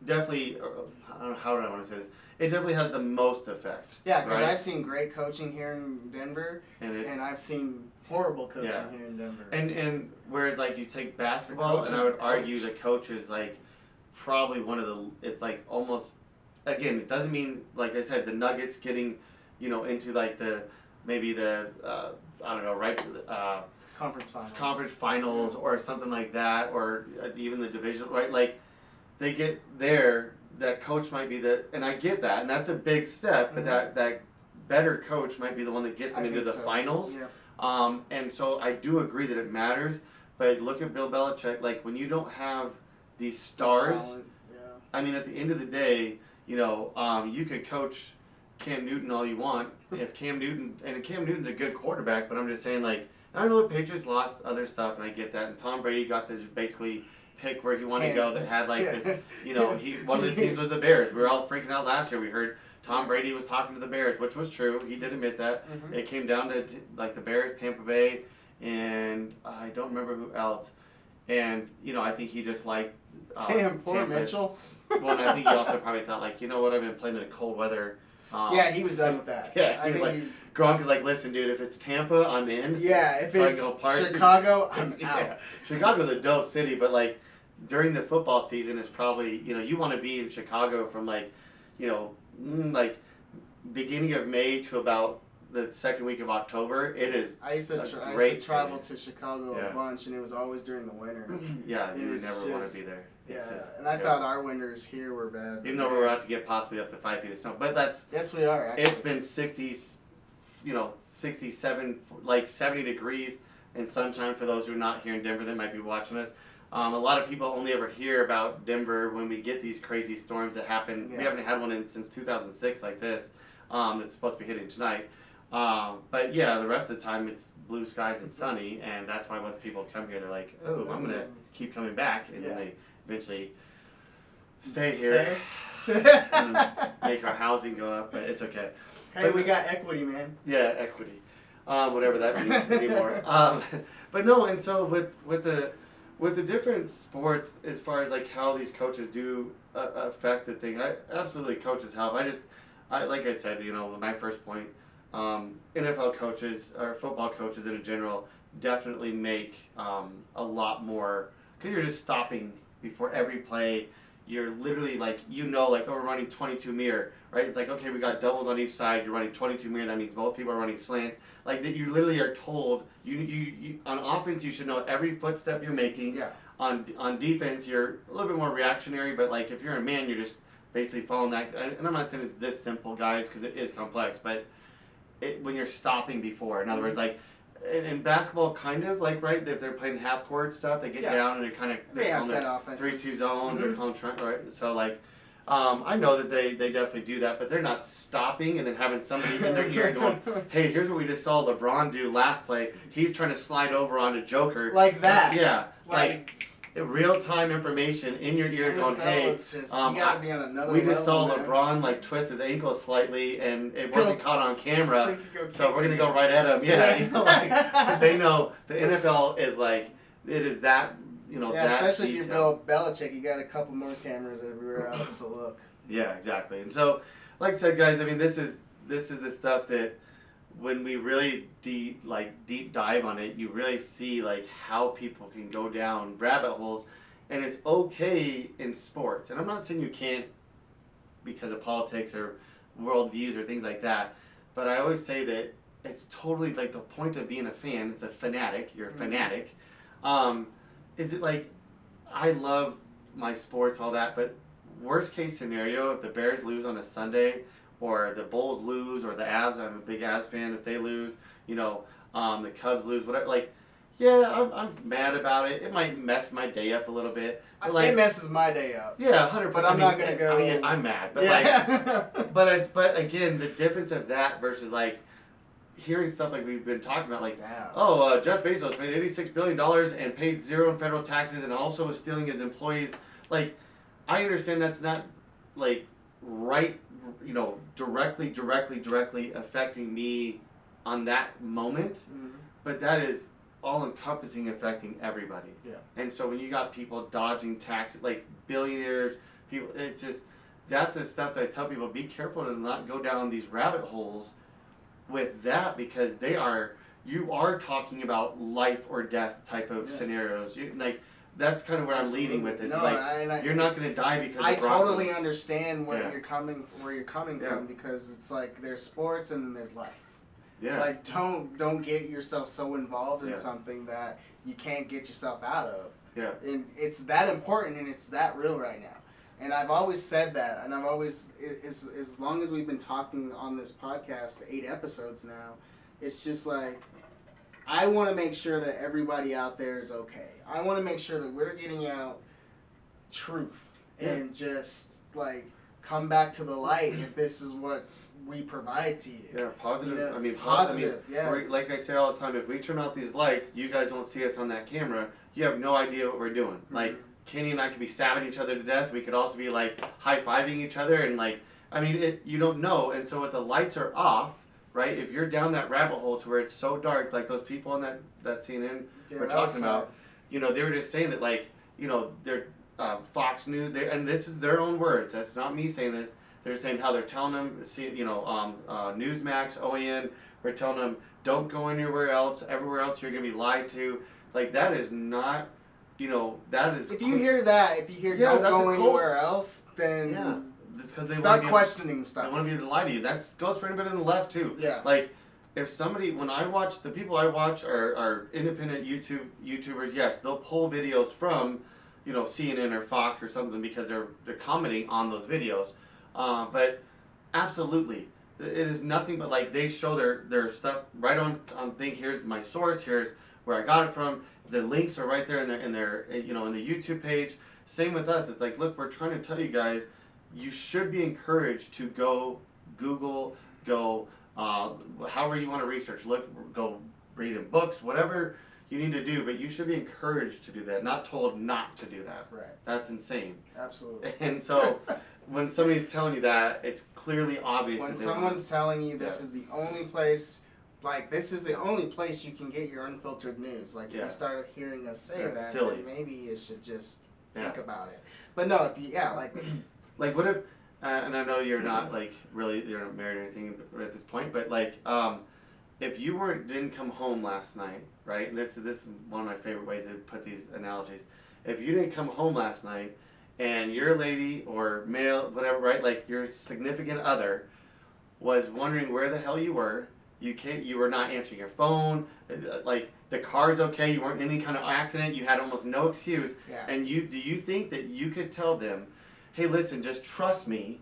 definitely. I don't know how do I want to say this. It definitely has the most effect. Yeah, because right? I've seen great coaching here in Denver, and I've seen horrible coaching here in Denver. And whereas like you take basketball, and I would argue the coach is like probably one of the. It's like almost. Again, it doesn't mean, like I said, the Nuggets getting, into like maybe the I don't know, right? Conference finals or something like that, or even the division, right? Like they get there, that coach might be and I get that, and that's a big step, but that better coach might be the one that gets them into the finals. Yeah. And so I do agree that it matters, but look at Bill Belichick. Like when you don't have these stars, I mean, at the end of the day. You could coach Cam Newton all you want. If Cam Newton's a good quarterback, but I'm just saying, like, I know the Patriots lost other stuff, and I get that. And Tom Brady got to just basically pick where he wanted to go. That had like this, one of the teams was the Bears. We were all freaking out last year. We heard Tom Brady was talking to the Bears, which was true. He did admit that. Mm-hmm. It came down to like the Bears, Tampa Bay, and I don't remember who else. And I think he just liked. Damn, poor Tampa. Mitchell. Well, and I think he also probably thought, like, you know what, I've been playing in cold weather. Yeah, he was done with that. Yeah, he was like, Gronk is like, listen, dude, if it's Tampa, I'm in. Yeah, if so it's Chicago, I'm yeah. out. Chicago's a dope city, but, like, during the football season, it's probably, you want to be in Chicago from, like, like, beginning of May to about the second week of October. It is I used to travel to Chicago a bunch, and it was always during the winter. Yeah, you would never want to be there. Yeah, and I thought our winters here were bad. Even though we're about to get possibly up to 5 feet of snow, but that's yes, we are. Actually, it's been 67, like 70 degrees and sunshine for those who are not here in Denver that might be watching us. A lot of people only ever hear about Denver when we get these crazy storms that happen. Yeah. We haven't had one since 2006 like this. That's supposed to be hitting tonight. But yeah, the rest of the time it's blue skies and sunny, and that's why once people come here, they're like, "Oh, I'm gonna keep coming back," and then they eventually stay here and make our housing go up. But it's okay. Hey, we got equity, man. Yeah, equity, whatever that means anymore. But no, and so with the different sports, as far as like how these coaches do affect the thing, absolutely coaches help. Like I said, my first point. NFL coaches or football coaches in general definitely make a lot more because you're just stopping before every play. You're literally like oh, we're running 22 mirror, right? It's like, okay, we got doubles on each side. You're running 22 mirror. That means both people are running slants. Like that, you literally are told you on offense you should know every footstep you're making. Yeah. On defense you're a little bit more reactionary, but like if you're a man, you're just basically following that. And I'm not saying it's this simple, guys, because it is complex, but when you're stopping before, in other words, like in basketball, kind of like right, if they're playing half court stuff, they get down and they have set offenses, 3-2 zones, or calling right. So like, I know that they definitely do that, but they're not stopping and then having somebody in their ear going, "Hey, here's what we just saw LeBron do last play. He's trying to slide over onto Joker like that." Yeah, like real-time information in your ear going, "Hey, you gotta be on another we just saw level, LeBron like twist his ankle slightly and it wasn't caught on camera, so we're gonna go right at him." Yeah, like, they know the NFL is like it is that Yeah, especially if you're Bill Belichick, you got a couple more cameras everywhere else to look. Yeah, exactly. And so, like I said, guys, I mean, this is the stuff that when we really deep dive on it, you really see like how people can go down rabbit holes, and it's okay in sports. And I'm not saying you can't because of politics or worldviews or things like that, but I always say that it's totally like the point of being a fan. It's a fanatic. You're a fanatic. Is it like I love my sports, all that, but worst case scenario, if the Bears lose on a Sunday, or the Bulls lose, or the Avs, I'm a big Avs fan, if they lose, the Cubs lose, whatever, like, yeah, I'm mad about it. It might mess my day up a little bit. But like, it messes my day up. Yeah, 100%. But I'm not going to go... I mean, I'm mad. But, but again, the difference of that versus, like, hearing stuff like we've been talking about, like, Jeff Bezos made $86 billion and paid zero in federal taxes and also was stealing his employees. Like, I understand that's not, like, right, directly affecting me on that moment, but that is all-encompassing affecting everybody. Yeah. And so when you got people dodging taxes, like billionaires, people, it just, that's the stuff that I tell people, be careful to not go down these rabbit holes with that, because you are talking about life or death type of scenarios. That's kind of where I'm leading with this. No, you're not going to die because I totally understand where you're coming from, because it's like there's sports and then there's life. Yeah. Like don't get yourself so involved in something that you can't get yourself out of. Yeah. And it's that important and it's that real right now. And I've always said that, and I've always, as long as we've been talking on this podcast, 8 episodes now, it's just like, I want to make sure that everybody out there is okay. I want to make sure that we're getting out truth and just, like, come back to the light if this is what we provide to you. Yeah, positive. I mean, positive. Like I say all the time, if we turn off these lights, you guys won't see us on that camera. You have no idea what we're doing. Like, Kenny and I could be stabbing each other to death. We could also be, like, high-fiving each other. And, like, I mean, you don't know. And so if the lights are off, right, if you're down that rabbit hole to where it's so dark, like those people on that CNN were talking about, they were just saying that, like, they're Fox News, and this is their own words. That's not me saying this. They're saying how they're telling them, Newsmax, OAN, we're telling them, don't go anywhere else. Everywhere else you're going to be lied to. Like, that is not... that is... If you hear don't go anywhere else, then start questioning stuff. They want to be lie to you. That goes for anybody on the left, too. Yeah. Like, if somebody... When I watch... The people I watch are independent YouTubers. Yes, they'll pull videos from, CNN or Fox or something because they're commenting on those videos. But absolutely, it is nothing but, like, they show their stuff right on thing. Here's my source. Here's where I got it from. The links are right there in their in the YouTube page. Same with us. It's like, look, we're trying to tell you guys, you should be encouraged to go Google, go however you want to research, go read in books, whatever you need to do, but you should be encouraged to do that, not told not to do that. Right. That's insane. Absolutely. And so when somebody's telling you that, it's clearly obvious. When someone's telling you this is the only place, like, this is the only place you can get your unfiltered news. Like, if you start hearing us say that, silly. then maybe you should just think about it. But no, if you, like, what if, and I know you're not, like, really, you're not married or anything at this point, but, like, if you didn't come home last night, right, and this is one of my favorite ways to put these analogies. If you didn't come home last night, and your lady or male, whatever, right, like, your significant other was wondering where the hell you were, you were not answering your phone, like, the car's okay, you weren't in any kind of accident, you had almost no excuse, and do you think that you could tell them, hey, listen, just trust me?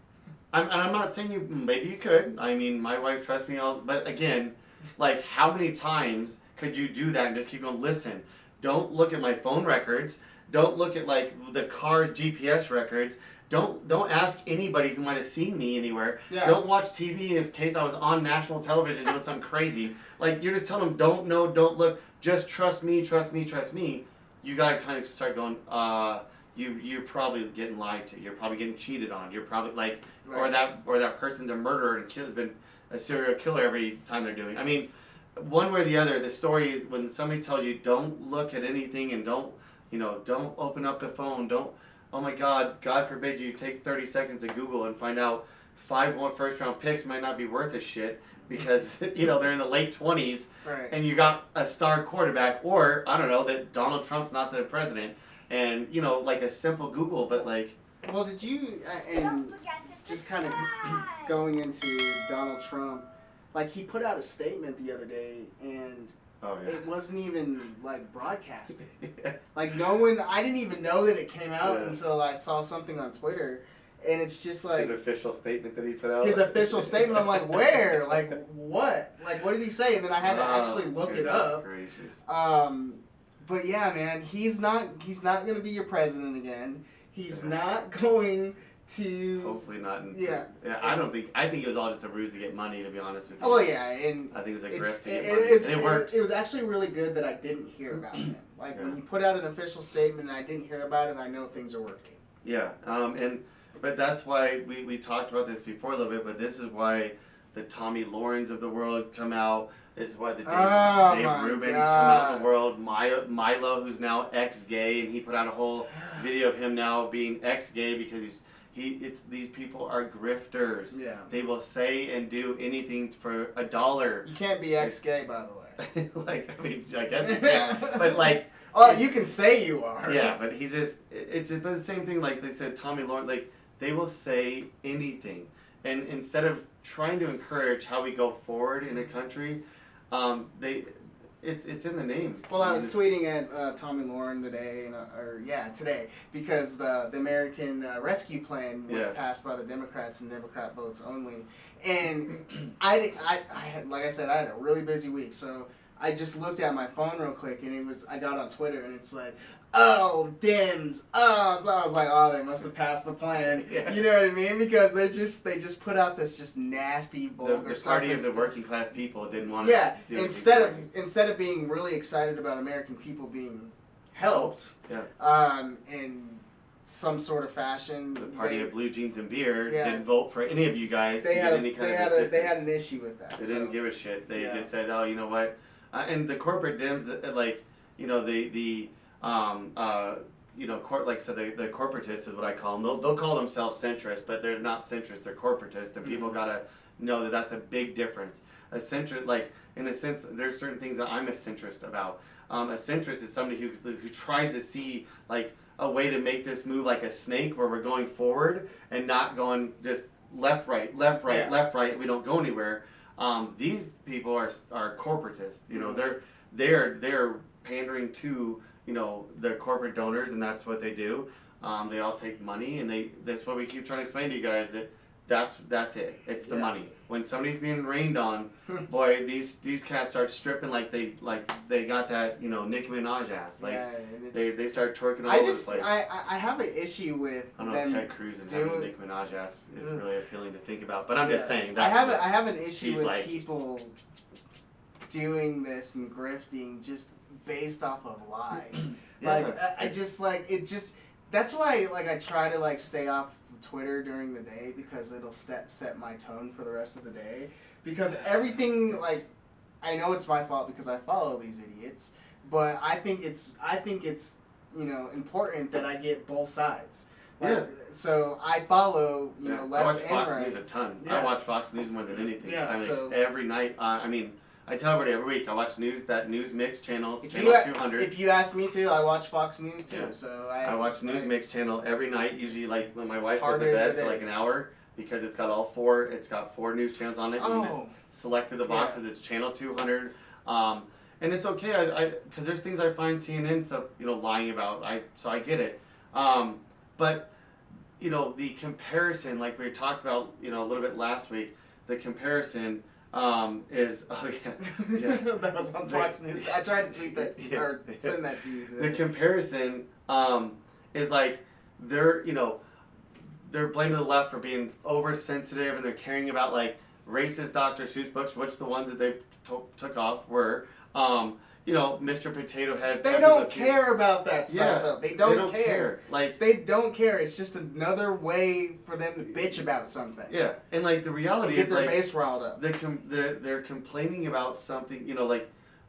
I'm not saying maybe you could. I mean, my wife trusts me but again, like, how many times could you do that and just keep going, listen, don't look at my phone records, don't look at, like, the car's GPS records, don't ask anybody who might have seen me anywhere, don't watch TV in case I was on national television doing something crazy. Like, you're just telling them, don't know, don't look, just trust me, trust me, trust me. You gotta kind of start going, you're probably getting lied to, you're probably getting cheated on, you're probably, like, or that person's a murderer and has been a serial killer every time they're doing. I mean, one way or the other, the story, when somebody tells you don't look at anything and don't, don't open up the phone. Don't. Oh my God! God forbid you take 30 seconds to Google and find out 5 more first-round picks might not be worth a shit because they're in the late 20s, right. and you got a star quarterback, or I don't know that Donald Trump's not the president, and like a simple Google, but like. Well, did you and just kind of going into Donald Trump, like he put out a statement the other day and. Oh, yeah. It wasn't even like broadcasted. Yeah. Like I didn't even know that it came out until I saw something on Twitter, and it's just like his official statement that he put out. His official statement. I'm like, where? Like what? Like what did he say? And then I had to actually look it up. Gracious. But yeah, man, he's not gonna be your president again. He's not going to. Hopefully not. Yeah. I think it was all just a ruse to get money, to be honest with you. Oh yeah, and I think it was a grift to get money. It worked. It was actually really good that I didn't hear about him. Like when he put out an official statement and I didn't hear about it, I know things are working. Yeah. But that's why we talked about this before a little bit. But this is why the Tommy Laurens of the world come out. This is why the Dave Rubens come out of the world. Milo, who's now ex-gay, and he put out a whole video of him now being ex-gay because these people are grifters. Yeah. They will say and do anything for $1. You can't be ex-gay, by the way. I guess you can. But like. Oh, you can say you are. Yeah, but it's the same thing. Like they said, Tommy Lawrence. Like they will say anything, and instead of trying to encourage how we go forward in a country, it's in the name. Well, I was tweeting at Tommy Lauren today, today, because the American Rescue Plan was passed by the Democrats and Democrat votes only, and I had, like I said, I had a really busy week, so I just looked at my phone real quick, and I got on Twitter, and it's like, oh, Dems, I was like, oh, they must have passed the plan. Yeah. You know what I mean? Because they just put out this just nasty, vulgar the stuff. party of the working class people didn't want to do instead of being really excited about American people being helped, in some sort of fashion, the party of blue jeans and beer didn't vote for any of you guys they to had get any kind of assistance. They had an issue with that. They didn't give a shit. They just said, oh, you know what? And the corporate Dems, the corporatists is what I call them. They'll call themselves centrist, but they're not centrist. They're corporatist, and people gotta know that that's a big difference. A centrist, like in a sense, there's certain things that I'm a centrist about. A centrist is somebody who tries to see like a way to make this move like a snake, where we're going forward and not going just left, right, left, right, left, right. We don't go anywhere. These people are corporatists. They're pandering to their corporate donors, and that's what they do. They all take money, and that's what we keep trying to explain to you guys, that's it. It's the money. When somebody's being rained on, boy, these cats start stripping like they got that Nicki Minaj ass. Like they start twerking all over the place. I have an issue with I don't know if Ted Cruz and having a Nicki Minaj ass is really appealing to think about, but I'm just saying. I have an issue with people doing this and grifting just based off of lies. That's why I try to stay off Twitter during the day, because it'll set my tone for the rest of the day. Because everything, I know it's my fault because I follow these idiots, but I think it's important that I get both sides. So I follow left and right. I watch Fox News a ton. I watch Fox News more than anything. Every night. I tell everybody every week I watch that news mix channel. It's channel 200. If you ask me to, I watch Fox News too. Yeah. So I watch news mix channel every night. Usually, when my wife goes to bed for an hour, because it's got all four. It's got 4 news channels on it. You just selected the boxes. It's channel 200. And it's okay. Because there's things I find CNN stuff lying about. So I get it. But the comparison, like we talked about a little bit last week, the comparison. That was on Fox News. I tried to tweet that to you, or send that to you today. The comparison is they're blaming the left for being oversensitive, and they're caring about racist Dr. Seuss books, which the ones that they took off were Mr. Potato Head. They don't care about that stuff, though. They don't care. They don't care. It's just another way for them to bitch about something. Yeah, and the reality is get their base riled up. They're complaining about something.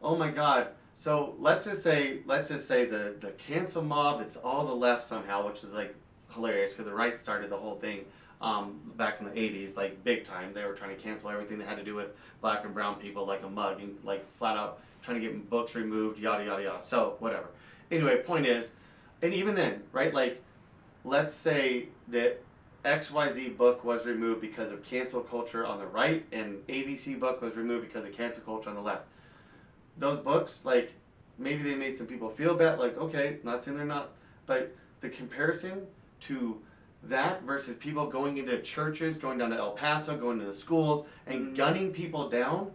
Oh my God, So let's just say the cancel mob, it's all the left somehow, which is like hilarious because the right started the whole thing back in the 80s, like big time. They were trying to cancel everything that had to do with black and brown people like a mug, and like flat out trying to get books removed, yada yada yada. So whatever. Anyway, point is, and even then, right, like let's say that XYZ book was removed because of cancel culture on the right, and ABC book was removed because of cancel culture on the left. Those books, like, maybe they made some people feel bad, like, okay, not saying they're not, but the comparison to that versus people going into churches, going down to El Paso, going to the schools, and gunning people down,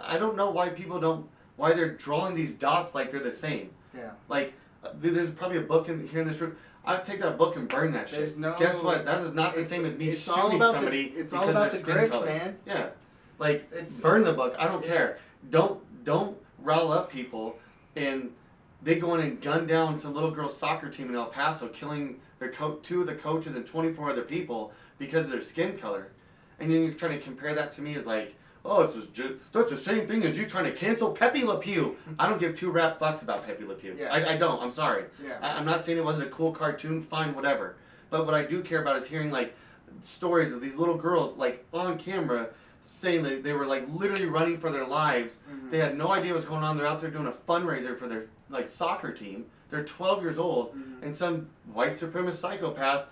I don't know why why they're drawing these dots like they're the same. Yeah. Like, there's probably a book here in this room. I'd take that book and burn that shit. Guess what? That is not the same as me shooting somebody it's because all about of their the skin grip, color. man. Yeah. Like, burn the book. I don't care. Don't rile up people, and they go in and gun down some little girl's soccer team in El Paso, killing their two of the coaches and 24 other people because of their skin color. And then you're trying to compare that to me as like, oh, that's the same thing as you trying to cancel Pepe Le Pew. I don't give two rap fucks about Pepe Le Pew. Yeah. I don't. I'm sorry. Yeah. I'm not saying it wasn't a cool cartoon. Fine, whatever. But what I do care about is hearing like stories of these little girls like on camera saying that they were like literally running for their lives. They had no idea what's going on. They're out there doing a fundraiser for their like soccer team. They're 12 years old, and some white supremacist psychopath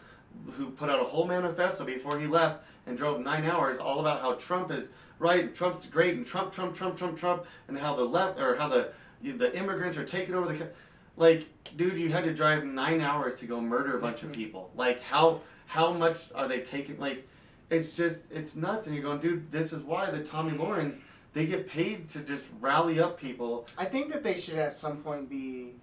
who put out a whole manifesto before he left and drove 9 hours all about how Trump is right and Trump's great and Trump, and how the left or how the immigrants are taking over the like, dude, you had to drive 9 hours to go murder a bunch of people. Like, how much are they taking? Like, it's just, it's nuts. And you're going, dude, this is why the Tommy Laurens, they get paid to just rally up people. I think that they should at some point be,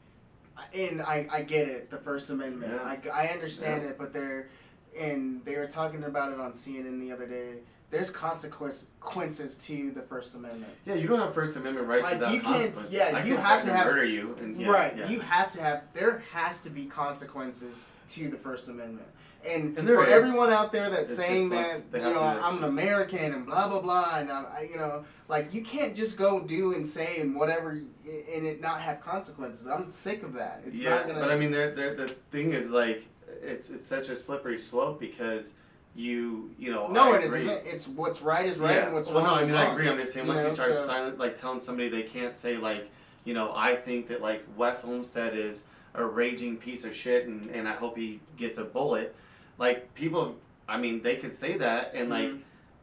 and I get it, the First Amendment. Yeah. I understand it, but they were talking about it on CNN the other day. There's consequences to the First Amendment. Yeah, you don't have First Amendment rights without you can't. consequences. Yeah, you can have to have murder you. And, right. Yeah. You have to have. There has to be consequences to the First Amendment. And there for is. everyone out there that's It's saying just that, they have to I'm an American and blah blah blah, and like, you can't just go do and say and whatever and it not have consequences. I'm sick of that. It's not gonna. But I mean, the thing is like, it's such a slippery slope because No, it isn't. It's what's right is right and what's wrong is wrong. I agree. I'm just saying, once you start like telling somebody they can't say like, I think that like Wes Olmsted is a raging piece of shit and I hope he gets a bullet. Like, people, I mean, they could say that and like,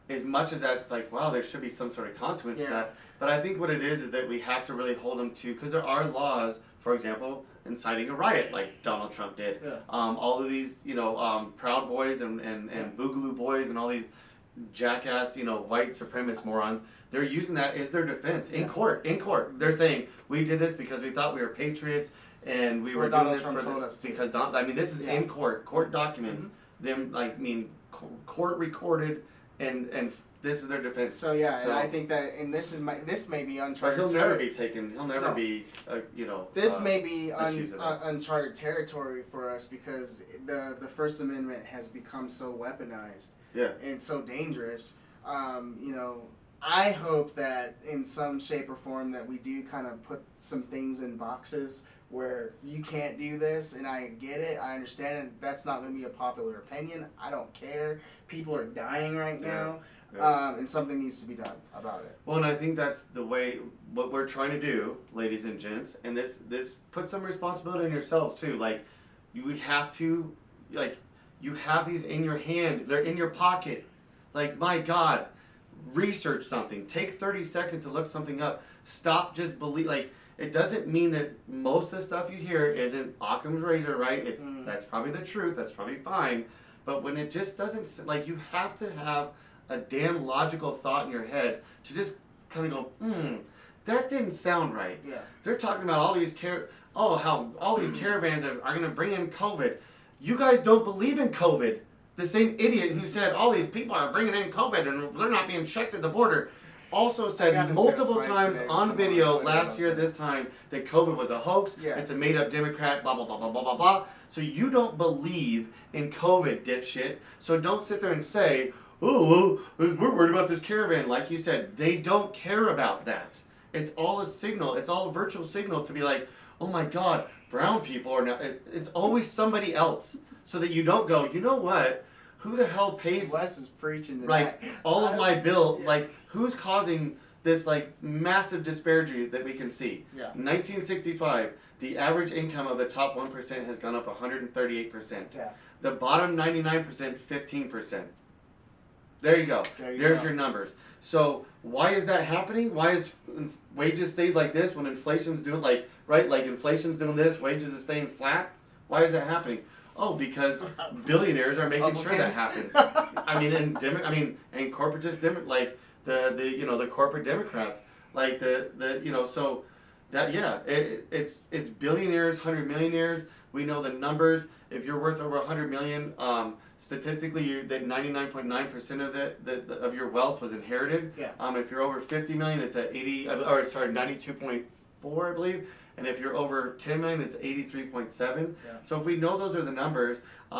as much as that's like, wow, there should be some sort of consequence to that. But I think what it is that we have to really hold them to, because there are laws, for example, inciting a riot like Donald Trump did. Yeah. All of these, Proud Boys and Boogaloo Boys and all these jackass, white supremacist morons, they're using that as their defense in court. They're saying, we did this because we thought we were patriots and we were doing this because this is in court documents. Them, court recorded and this is their defense. So and I think that, and this may be uncharted. But he'll never be taken. He'll never be, This may be uncharted territory for us because the First Amendment has become so weaponized. Yeah. And so dangerous. I hope that in some shape or form that we do kind of put some things in boxes where you can't do this, and I get it, I understand it. That's not going to be a popular opinion. I don't care. People are dying right now. And something needs to be done about it. Well, and I think that's the way, what we're trying to do, ladies and gents, and this puts some responsibility on yourselves too. Like, you have to, you have these in your hand, they're in your pocket. Like, my God, research something. Take 30 seconds to look something up. Stop just it doesn't mean that most of the stuff you hear isn't Occam's razor, right? That's probably the truth, that's probably fine. But when it just doesn't, you have to have a damn logical thought in your head to just kind of go, that didn't sound right. Yeah. They're talking about all these how all these caravans are going to bring in COVID. You guys don't believe in COVID. The same idiot who said all these people are bringing in COVID and they're not being checked at the border also said multiple times on video last year this time that COVID was a hoax. It's a made up Democrat, blah, blah, blah, blah, blah, blah, blah. So you don't believe in COVID, dipshit. So don't sit there and say, oh, well, we're worried about this caravan. Like you said, they don't care about that. It's all a signal. It's all a virtual signal to be like, oh my God, brown people are now. It's always somebody else, so that you don't go, you know what? Who the hell pays? Wes is preaching tonight. Like all of my bill, like who's causing this like massive disparity that we can see? Yeah. 1965, the average income of the top 1% has gone up 138%. Yeah. The bottom 99%, 15%. There you go. There's your numbers. So why is that happening? Why is wages stayed like this when inflation's doing like right? Like inflation's doing this, wages is staying flat. Why is that happening? Oh, because billionaires are making sure that happens. I mean, and and corporatists, like the corporate Democrats, like so that it's billionaires, 100 millionaires. We know the numbers. If you're worth over 100 million, statistically, that 99.9% of your wealth was inherited. Yeah. If you're over 50 million, it's at 92.4, I believe. And if you're over 10 million, it's 83.7. Yeah. So if we know those are the numbers,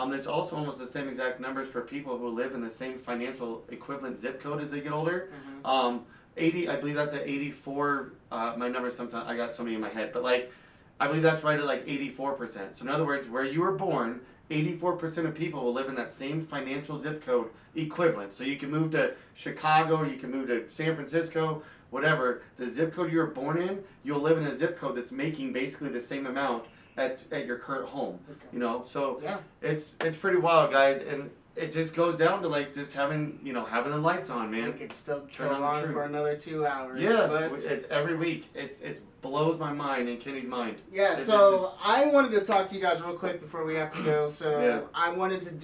there's also almost the same exact numbers for people who live in the same financial equivalent zip code as they get older. Mm-hmm. 80, I believe that's at 84. My numbers sometimes I got so many in my head, but like I believe that's right at like 84%. So in other words, where you were born, 84% of people will live in that same financial zip code equivalent. So you can move to Chicago, you can move to San Francisco, whatever. The zip code you were born in, you'll live in a zip code that's making basically the same amount at your current home. Okay. You know, so Yeah. it's pretty wild, guys, and it just goes down to like just having having the lights on, man. We could still Turn go on the on truth. for another 2 hours. Yeah, but it's every week. It blows my mind and Kenny's mind. yeah. It's So I wanted to talk to you guys real quick before we have to go. So Yeah. I'm going to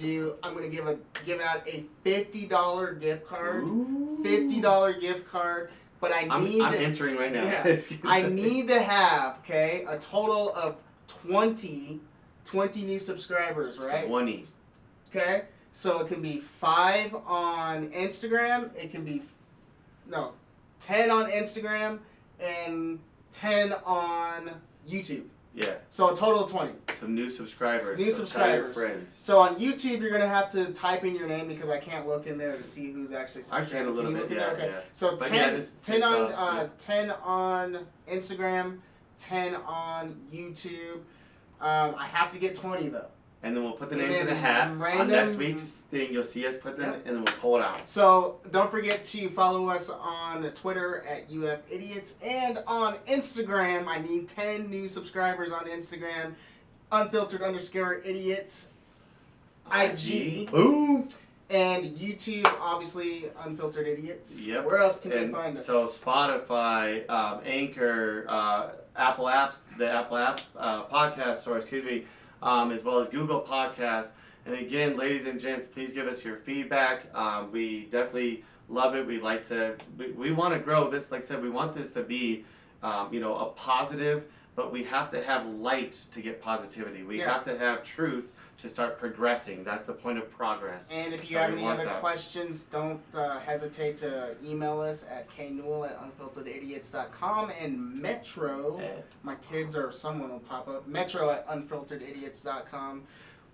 give out a $50 gift card. Ooh. $50 gift card. But I'm entering right now. Yeah, I need to have a total of 20 new subscribers, right? 20. Okay, so it can be 5 on Instagram. It can be 10 on Instagram and 10 on YouTube. Yeah. So a total of 20. Some new subscribers. New so tell your subscribers. friends. So on YouTube, you're gonna have to type in your name because I can't look in there to see who's actually I subscribed. can a little you bit, look in yeah, there? Okay. yeah. So But 10, yeah, just 10 on yeah. 10 on Instagram, 10 on YouTube. I have to get 20 though. And then we'll put the And names in then a hat. On random- next week's thing, you'll see us put them, Yep. and then we'll pull it out. So don't forget to follow us on Twitter at UFIdiots and on Instagram. I need 10 new subscribers on Instagram. Unfiltered_idiots. IG. Boom. And YouTube, obviously, Unfiltered Idiots. Yep. Where else can they And find us? so Spotify, Anchor, Apple apps, the Apple app podcast store, excuse me, as well as Google Podcasts. And again, ladies and gents, please give us your feedback. We definitely love it. We like to, we want to grow this. Like I said, we want this to be, a positive, but we have to have light to get positivity. We have to have truth to start progressing. That's the point of progress. And if you So have we any want other that. questions, don't hesitate to email us at knewell@unfilteredidiots.com and Metro. My kids or someone will pop up. Metro@unfilteredidiots.com.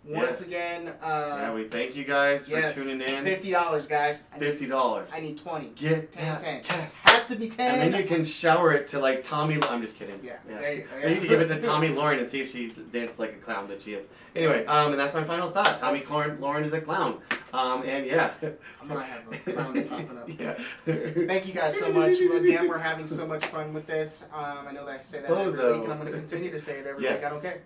Once again, yeah, we thank you guys for tuning in. $50, guys. $50. I need 20. Get 10, that 10. cash. Has to be 10. And then you can shower it to like Tommy. I'm just kidding. Yeah. There you go. Then you can give it to Tommy Lauren and see if she dances like a clown that she is. Anyway, and that's my final thought. Tommy Lauren is a clown. And yeah. I'm gonna have a clown popping up. Yeah. Thank you guys so much. Again, we're having so much fun with this. I know that I say that every week, and I'm going to continue to say it every week. I don't care.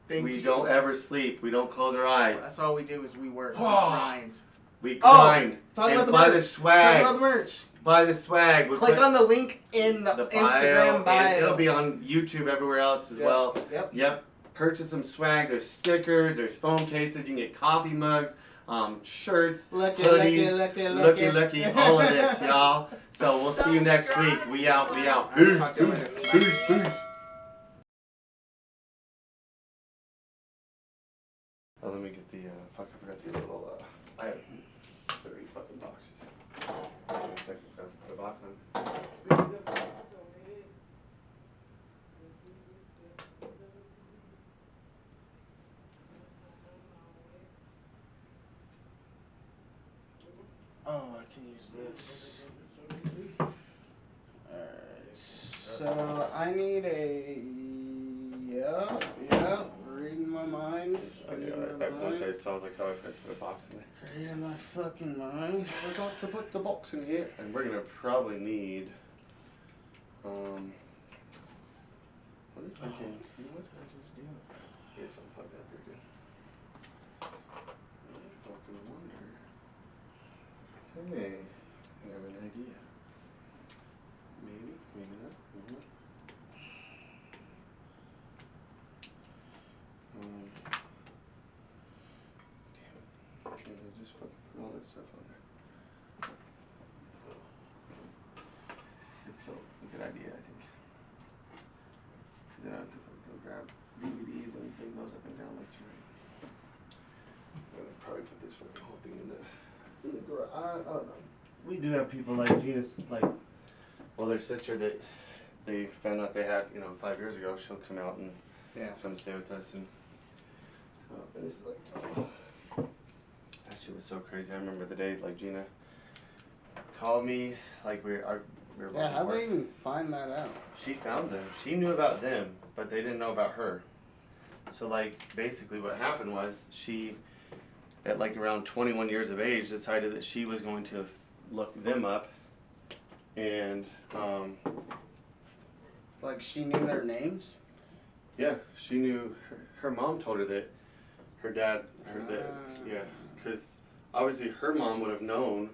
Thank you. We don't ever sleep. We don't close our eyes. That's all we do is we work. We grind. We grind. Talk and about the buy merch. the swag. Talk about the merch. Buy the swag. We Click put on the link in the Instagram bio. and it'll be on YouTube everywhere else as well. Yep. Purchase some swag. There's stickers. There's phone cases. You can get coffee mugs, shirts, hoodies. Looky, all of this, y'all. So we'll see you next week. We out. Alright, talk to you later. Peace. Oh, let me get the, I forgot the little, I have 30 fucking boxes. Wait a second, gotta put a box on. Oh, I can use this. Alright. So I need a reading my mind. Once I saw like how I forgot to put a box in there. Reading my fucking mind. I forgot to put the box in here. And we're gonna probably need what if I can What did I just do? yeah, so fuck that pretty good. I fucking wonder. Hey, I have an idea. Maybe, maybe not. Damn it. Can't I just fucking put all that stuff on there? It's so a good idea, I think. Because then I have to fucking go grab DVDs and bring those up and down like tonight. I'm gonna probably put this fucking whole thing in the garage. I don't know. We do have people like Gina's, like, well, their sister that they found out they had, 5 years ago. She'll come out and come stay with us, and this is like, that shit was so crazy. I remember the day, like, Gina called me, like we were Yeah, how'd they even find that out? She found them. She knew about them, but they didn't know about her. So, like, basically what happened was she, at like around 21 years of age, decided that she was going to look them up, and like she knew their names? Yeah, she knew. Her mom told her that her dad, because obviously her mom would have known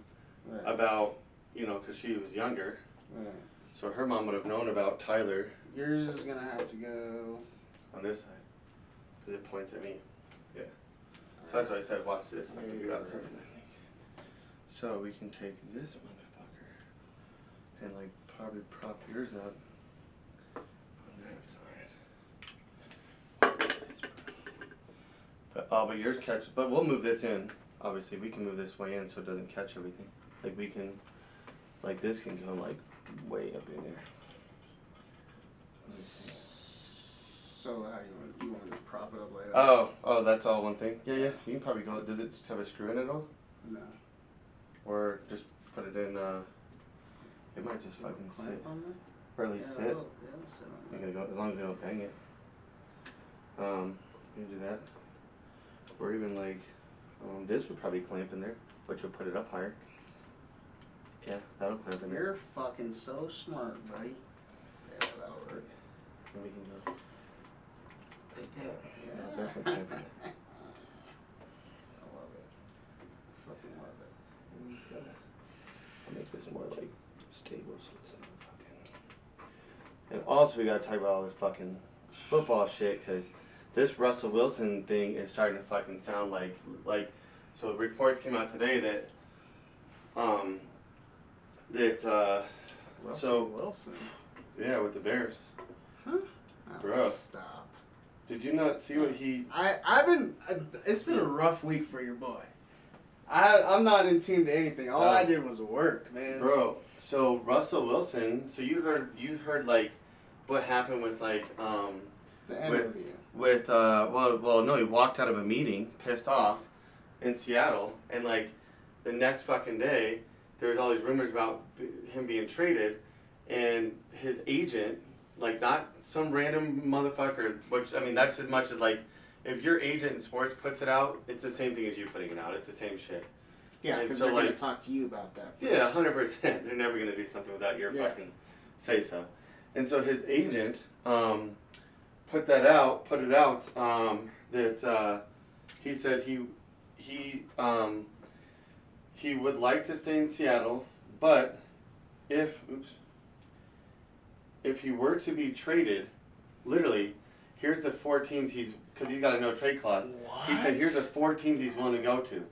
about, because she was younger. Right. So her mom would have known about Tyler. Yours is gonna have to go on this side, because it points at me. Yeah. So that's why I said, watch this. I figured out something, I think. So we can take this motherfucker and like probably prop yours up on that side. But yours catch. But we'll move this in. Obviously, we can move this way in so it doesn't catch everything. Like we can, like this can go like way up in there. So how do you want me to prop it up like that? Oh, that's all one thing. Yeah. You can probably go. Does it have a screw in it all? No. Or just put it in. It might just fucking sit, or at least sit. Yeah, sit on You gotta go as long as we don't bang it. You can do that. Or even like, this would probably clamp in there, which would put it up higher. Yeah, that'll clamp in there. You're fucking so smart, buddy. Yeah, that'll work. And we can go like that. Yeah, definitely clamp in there. I love it. I fucking love it. And we just gotta make this more like stable so it's not fucking. And also we gotta talk about all this fucking football shit, cause this Russell Wilson thing is starting to fucking sound like so reports came out today that Russell Wilson. Yeah, with the Bears. Huh? Bro. Stop. Did you not see what he? It's been a rough week for your boy. I'm not in tune to anything. All I did was work, man. Bro, so Russell Wilson. So you heard like what happened with like The interview. with no, he walked out of a meeting pissed off in Seattle, and like the next fucking day there was all these rumors about him being traded, and his agent, like not some random motherfucker, which I mean that's as much as like if your agent in sports puts it out, it's the same thing as you putting it out. It's the same shit. Yeah, because they're gonna talk to you about that first. Yeah, 100%. They're never gonna do something without your fucking say so. And so his agent put it out that he said he would like to stay in Seattle, but if he were to be traded, literally, here's the 4 teams because he's got a no trade clause. What? He said here's the 4 teams he's willing to go to.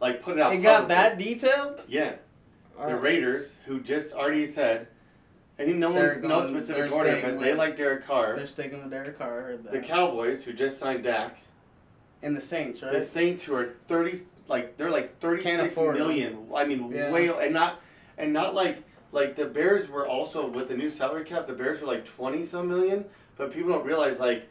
Like put it out. It got that detailed? Yeah. The Raiders, who just already said, and no specific order, but they like Derek Carr. They're sticking with Derek Carr. I heard that. The Cowboys, who just signed Dak. And the Saints, right? The Saints, who are 36 million. I mean, way, and not like the Bears were also with the new salary cap. The Bears were like 20-some million, but people don't realize like.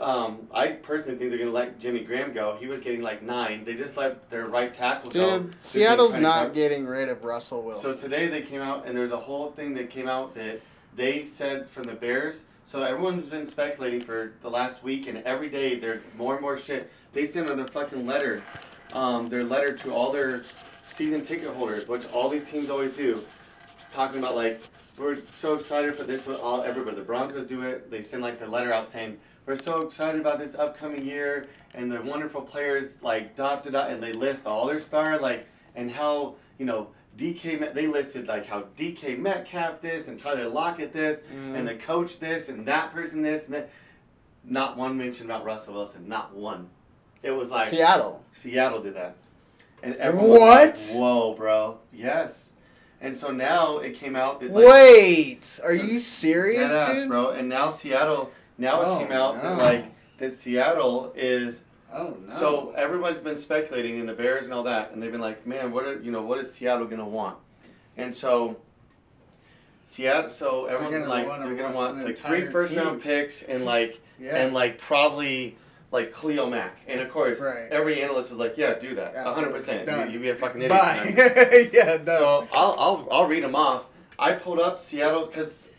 I personally think they're gonna let Jimmy Graham go. He was getting like 9. They just let their right tackle go. Dude, Seattle's not getting rid of Russell Wilson. So today they came out and there's a whole thing that came out that they said from the Bears. So everyone's been speculating for the last week, and every day there's more and more shit. They sent out a fucking letter, their letter to all their season ticket holders, which all these teams always do, talking about like, we're so excited for this, but everybody, the Broncos do it. They send like the letter out saying, we're so excited about this upcoming year and the wonderful players like ... and they list all their stars like and how they listed like how DK Metcalf this and Tyler Lockett this and the coach this and that person this and that. Not one mention about Russell Wilson. Not one. It was like Seattle did that, and everyone was what? like, whoa, bro. Yes. And so now it came out that like, wait, are you serious, dude? bro? And now Seattle. Now it came out that that Seattle is. Oh no. So everybody's been speculating in the Bears and all that, and they've been like, man, what is Seattle gonna want? And so Seattle. So everyone's they're gonna want like 3 first-round picks and like and like probably. Like Khalil Mack. And of course, every analyst is like, yeah, do that. 100%. You'd be a fucking idiot. Bye. Yeah, done. So I'll read them off. I pulled up Seattle because,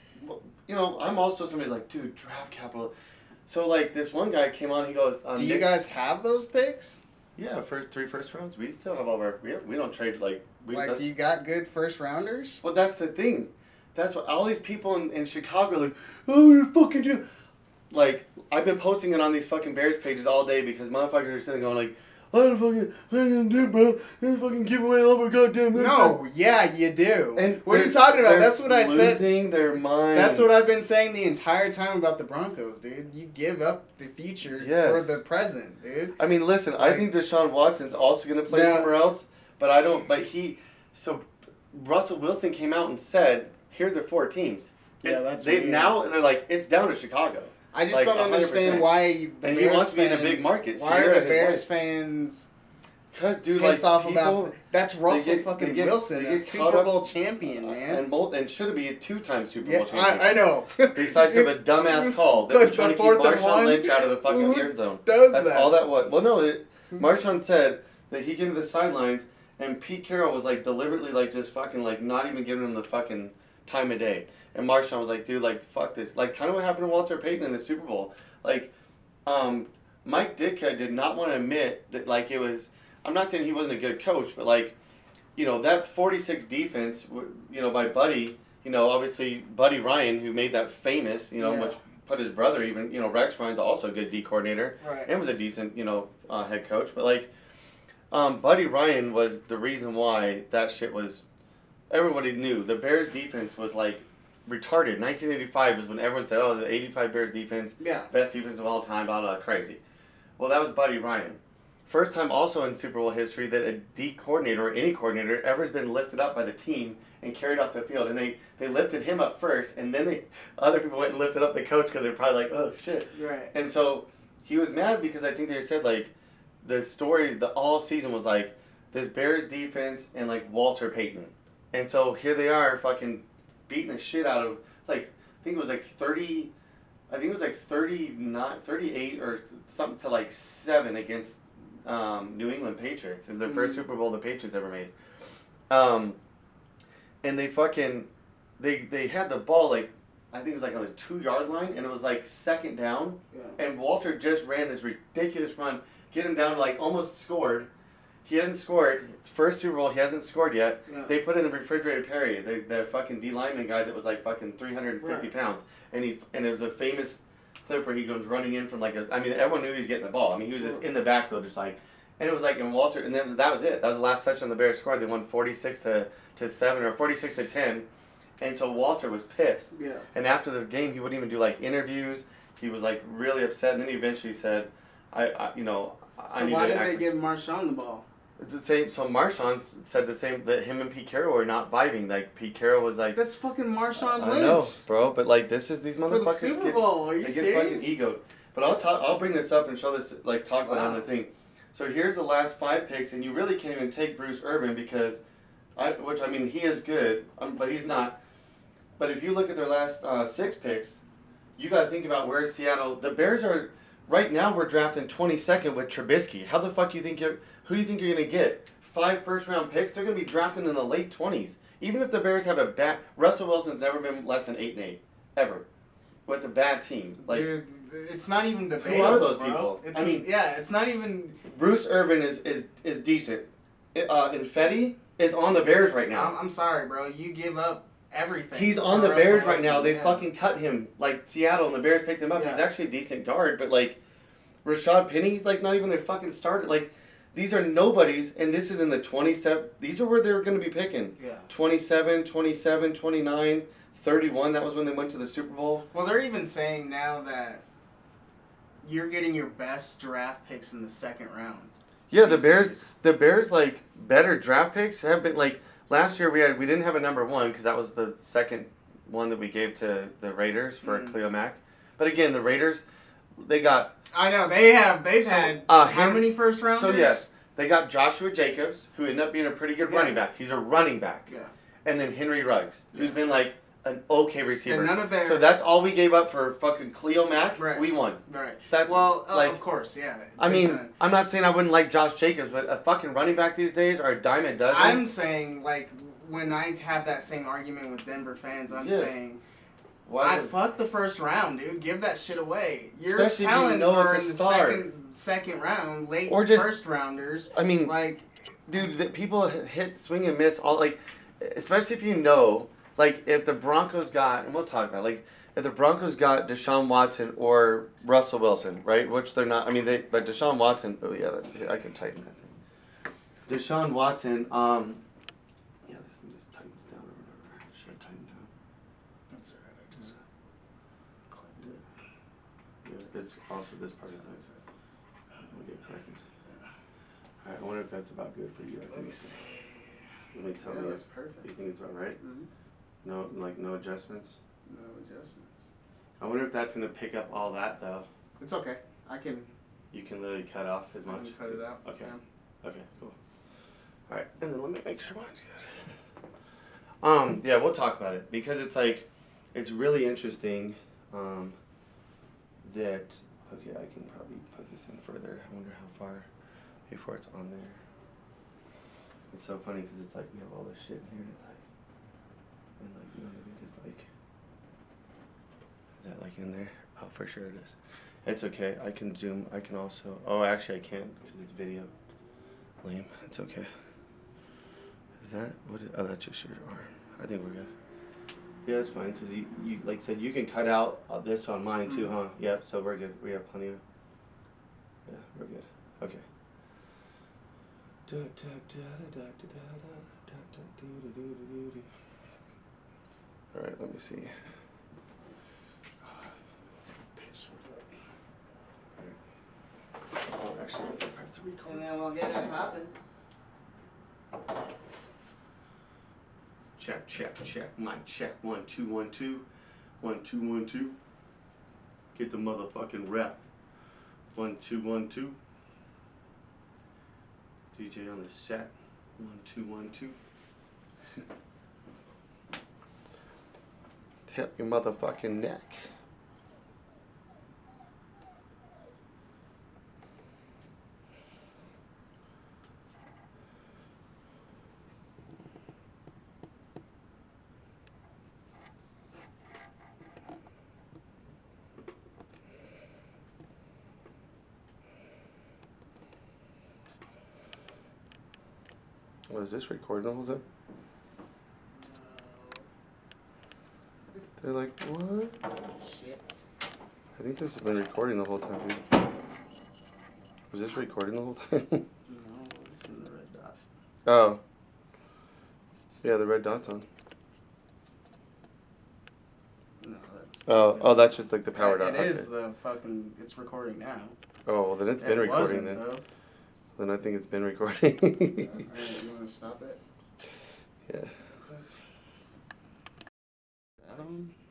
I'm also somebody's like, dude, draft capital. So like this one guy came on, he goes, do you guys have those picks? Yeah, 3 first rounds. We still have all of our, we don't trade like. Do you got good first rounders? Well, that's the thing. That's what all these people in Chicago are like, oh, you fucking do. Like, I've been posting it on these fucking Bears pages all day because motherfuckers are sitting going like, I don't fucking do, bro. You fucking give away all our goddamn. No, yeah, you do. And what are you talking about? That's what I said. Losing their minds. That's what I've been saying the entire time about the Broncos, dude. You give up the future for the present, dude. I mean, listen, I think DeShaun Watson's also going to play somewhere else, but I don't. But so Russell Wilson came out and said, "Here's the 4 teams." That's now they're like, it's down to Chicago. I just don't understand 100%. Why the and Bears he wants to be fans, in a big market. Why are the Bears fans pissed off about that's Russell fucking Wilson, a Super Bowl champion, man. And should be a 2-time Super Bowl champion. I know. Besides of a dumbass call that was trying to keep Marshawn Lynch out of the fucking end zone. That's all that was. Well, no, Marshawn said that he came to the sidelines and Pete Carroll was like deliberately like just fucking like not even giving him the fucking time of day. And Marshawn was like, dude, like, fuck this. Like, kind of what happened to Walter Payton in the Super Bowl. Like, Mike Ditka did not want to admit that, like, it was... I'm not saying he wasn't a good coach, but, like, that 46 defense, by Buddy, obviously Buddy Ryan, who made that famous, which put his brother even, Rex Ryan's also a good D coordinator. Right. And was a decent, head coach. But, like, Buddy Ryan was the reason why that shit was... Everybody knew. The Bears defense was, like... retarded. 1985 was when everyone said, oh, the 85 Bears defense, best defense of all time, blah, blah, crazy. Well, that was Buddy Ryan. First time also in Super Bowl history that a D coordinator or any coordinator ever has been lifted up by the team and carried off the field. And they lifted him up first, and then other people went and lifted up the coach because they're probably like, oh, shit. Right. And so he was mad because I think they said, like, the story, the all season was like, this Bears defense and, like, Walter Payton. And so here they are fucking beating the shit out of, it's like, I think it was like 30, I think it was like 39, 38 or something to like 7 against New England Patriots. It was their first Super Bowl the Patriots ever made. And they fucking, they had the ball like, I think it was like on the 2-yard line, and it was like 2nd down, and Walter just ran this ridiculous run, get him down, like almost scored. He hasn't scored. First Super Bowl, he hasn't scored yet. Yeah. They put in the refrigerator Perry, the fucking D lineman guy that was like fucking 350 pounds, and it was a famous clip where he goes running in from like everyone knew he was getting the ball. I mean, he was just in the backfield, just like, and it was like, and Walter, and then that was it. That was the last touchdown the Bears scored. They won 46 to 7 or 46 to 10, and so Walter was pissed. Yeah. And after the game, he wouldn't even do like interviews. He was like really upset, and then he eventually said, So why did they give Marshawn the ball? It's the same. So Marshawn said the same, that him and Pete Carroll were not vibing. Like Pete Carroll was like, that's fucking Marshawn Lynch. I know, bro. But like these motherfuckers for the Super Bowl. Are you serious? They get fucking egoed. But I'll bring this up and show this, like talk about on the thing. So here's the last 5 picks, and you really can't even take Bruce Irvin because, he is good, but he's not. But if you look at their last 6 picks, you got to think about where Seattle. The Bears are right now. We're drafting 22nd with Trubisky. How the fuck do you think who do you think you're gonna get? 5 first-round picks? They're gonna be drafting in the late 20s, even if the Bears have a bad... Russell Wilson's never been less than 8-8. Ever. With a bad team. Like, dude, it's not even debatable. Who are those bro. people? I mean, yeah, it's not even. Bruce Irvin is decent. Infetti is on the Bears right now. I'm sorry, bro. You give up everything. He's on the Bears right now. They fucking cut him. Like, Seattle, and the Bears picked him up. Yeah. He's actually a decent guard, but, like, Rashad Penny's, like, not even their fucking starter. Like, these are nobodies, and this is in the 27... These are where they're going to be picking. Yeah. 27, 27, 29, 31. That was when they went to the Super Bowl. Well, they're even saying now that you're getting your best draft picks in the second round. Yeah, the Bears, like, better draft picks have been, like, last year we didn't have a number one because that was the second one that we gave to the Raiders for Cleo Mack. But again, the Raiders, they got... I know, they've had how many first rounders? So, yes, they got Joshua Jacobs, who ended up being a pretty good running back. He's a running back. Yeah. And then Henry Ruggs, who's been, like, an okay receiver. And none of their... So that's all we gave up for fucking Cleo Mack. Right. We won. Right. That's, like, of course, yeah. I mean, I'm not saying I wouldn't like Josh Jacobs, but a fucking running back these days are a dime a dozen. I'm saying, like, when I have that same argument with Denver fans, I'm saying... fuck the first round, dude. Give that shit away. Your Especially talent if you know are it's a in star. the second round, late or just, first rounders. I mean, like, dude, people hit, swing and miss all, like, especially if you know, like, if the Broncos got, and we'll talk about it, like, if the Broncos got DeShaun Watson or Russell Wilson, right, which they're not, I mean, but DeShaun Watson, oh yeah, I can tighten that thing. DeShaun Watson, yeah, this thing just tightens down or whatever. Should I tighten down? That's alright, I just clipped it. Yeah, it's also, this part is nice. We'll get cracking. Alright, I wonder if that's about good for you. Let me see. Let me tell you. That's perfect. You think it's about right? Mm-hmm. No, like, no adjustments? No adjustments. I wonder if that's going to pick up all that, though. It's okay. I can... You can literally cut off as much? I can cut it out. Okay. Yeah. Okay, cool. Alright, and then let me make sure mine's good. Yeah, we'll talk about it. Because it's like, it's really interesting, that... Okay, I can probably put this in further. I wonder how far before it's on there. It's so funny because it's like, we have all this shit in here, and it's like... And like, you know what I mean? It's like... Is that like in there? Oh, for sure it is. It's okay. I can zoom. I can also... Oh, actually I can't because it's video. Lame. It's okay. Is that... Oh, that's just your arm. I think we're good. Yeah, that's fine because you like I said, you can cut out this on mine too, huh? Yep, so we're good. We have plenty of... Yeah, we're good. Okay. Alright, let me see. Oh, actually, I have to record. And then we'll get it popping. Check, check, check. Mic check. 1 2 1 2. 1 2 1 2. Get the motherfucking rap. 1 2 1 2. DJ on the set. 1 2 1 2. Tap your motherfucking neck. What is this recording the whole time? They're like, what? Shit. I think this has been recording the whole time, dude. Was this recording the whole time? No, it's in the red dot. Oh. Yeah, the red dot's on. No, that's... Oh, that's just like the power dot. It is the fucking... It's recording now. Oh, well then it's been recording then. Though. Then I think it's been recording. Alright, you want to stop it? Yeah.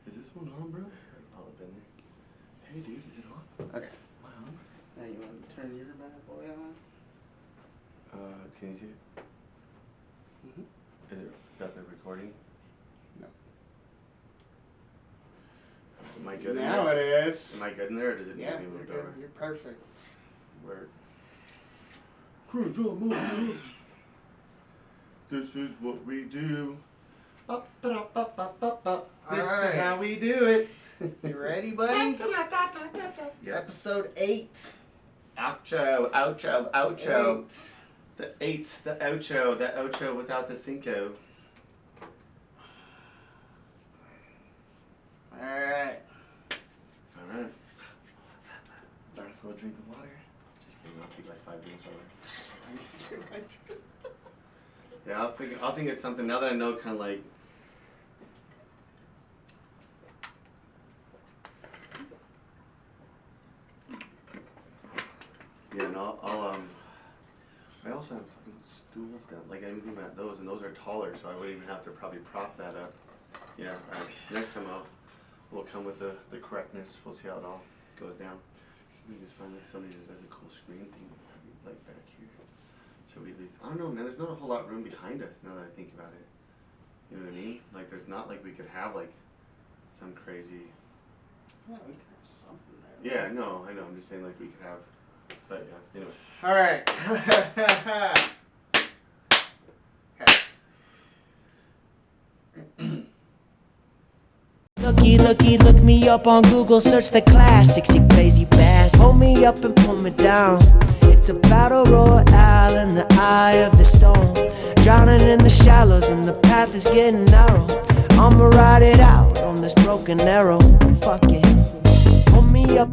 Is this one on, bro? All up in there. Hey, dude, is it on? Okay. Am I on? Now you want to turn your bad boy on? Can you see it? Mm-hmm. Is it got the recording? No. Am I good now in there? it is. Am I good in there, or does it need Yeah, to be you're moved good. over? You're perfect. Word. This is what we do. is how we do it. You ready, buddy? Episode 8. Oucho. The 8, the Ocho without the Cinco. Alright. Last little drink of water. Just kidding, I'll take like 5 drinks of water. Yeah, I'll think of something now that I know kind of like. Yeah, no, I also have fucking stools down. Like I didn't think about those, and those are taller, so I wouldn't even have to probably prop that up. Yeah, alright. Next time we'll come with the correctness. We'll see how it all goes down. Let me just find like somebody that has a cool screen thing like back here. So we at least, I don't know, man, there's not a whole lot of room behind us now that I think about it. You know what I mean? Like there's not like we could have like some crazy. Yeah, we could have something there. Yeah, no, I know. I'm just saying like we could have, but yeah, anyway. Alright. Look me up on Google, search the classics, you crazy bass. Hold me up and pull me down. It's a battle royale in the eye of the storm. Drowning in the shallows when the path is getting narrow. I'ma ride it out on this broken arrow. Fuck it. Hold me up.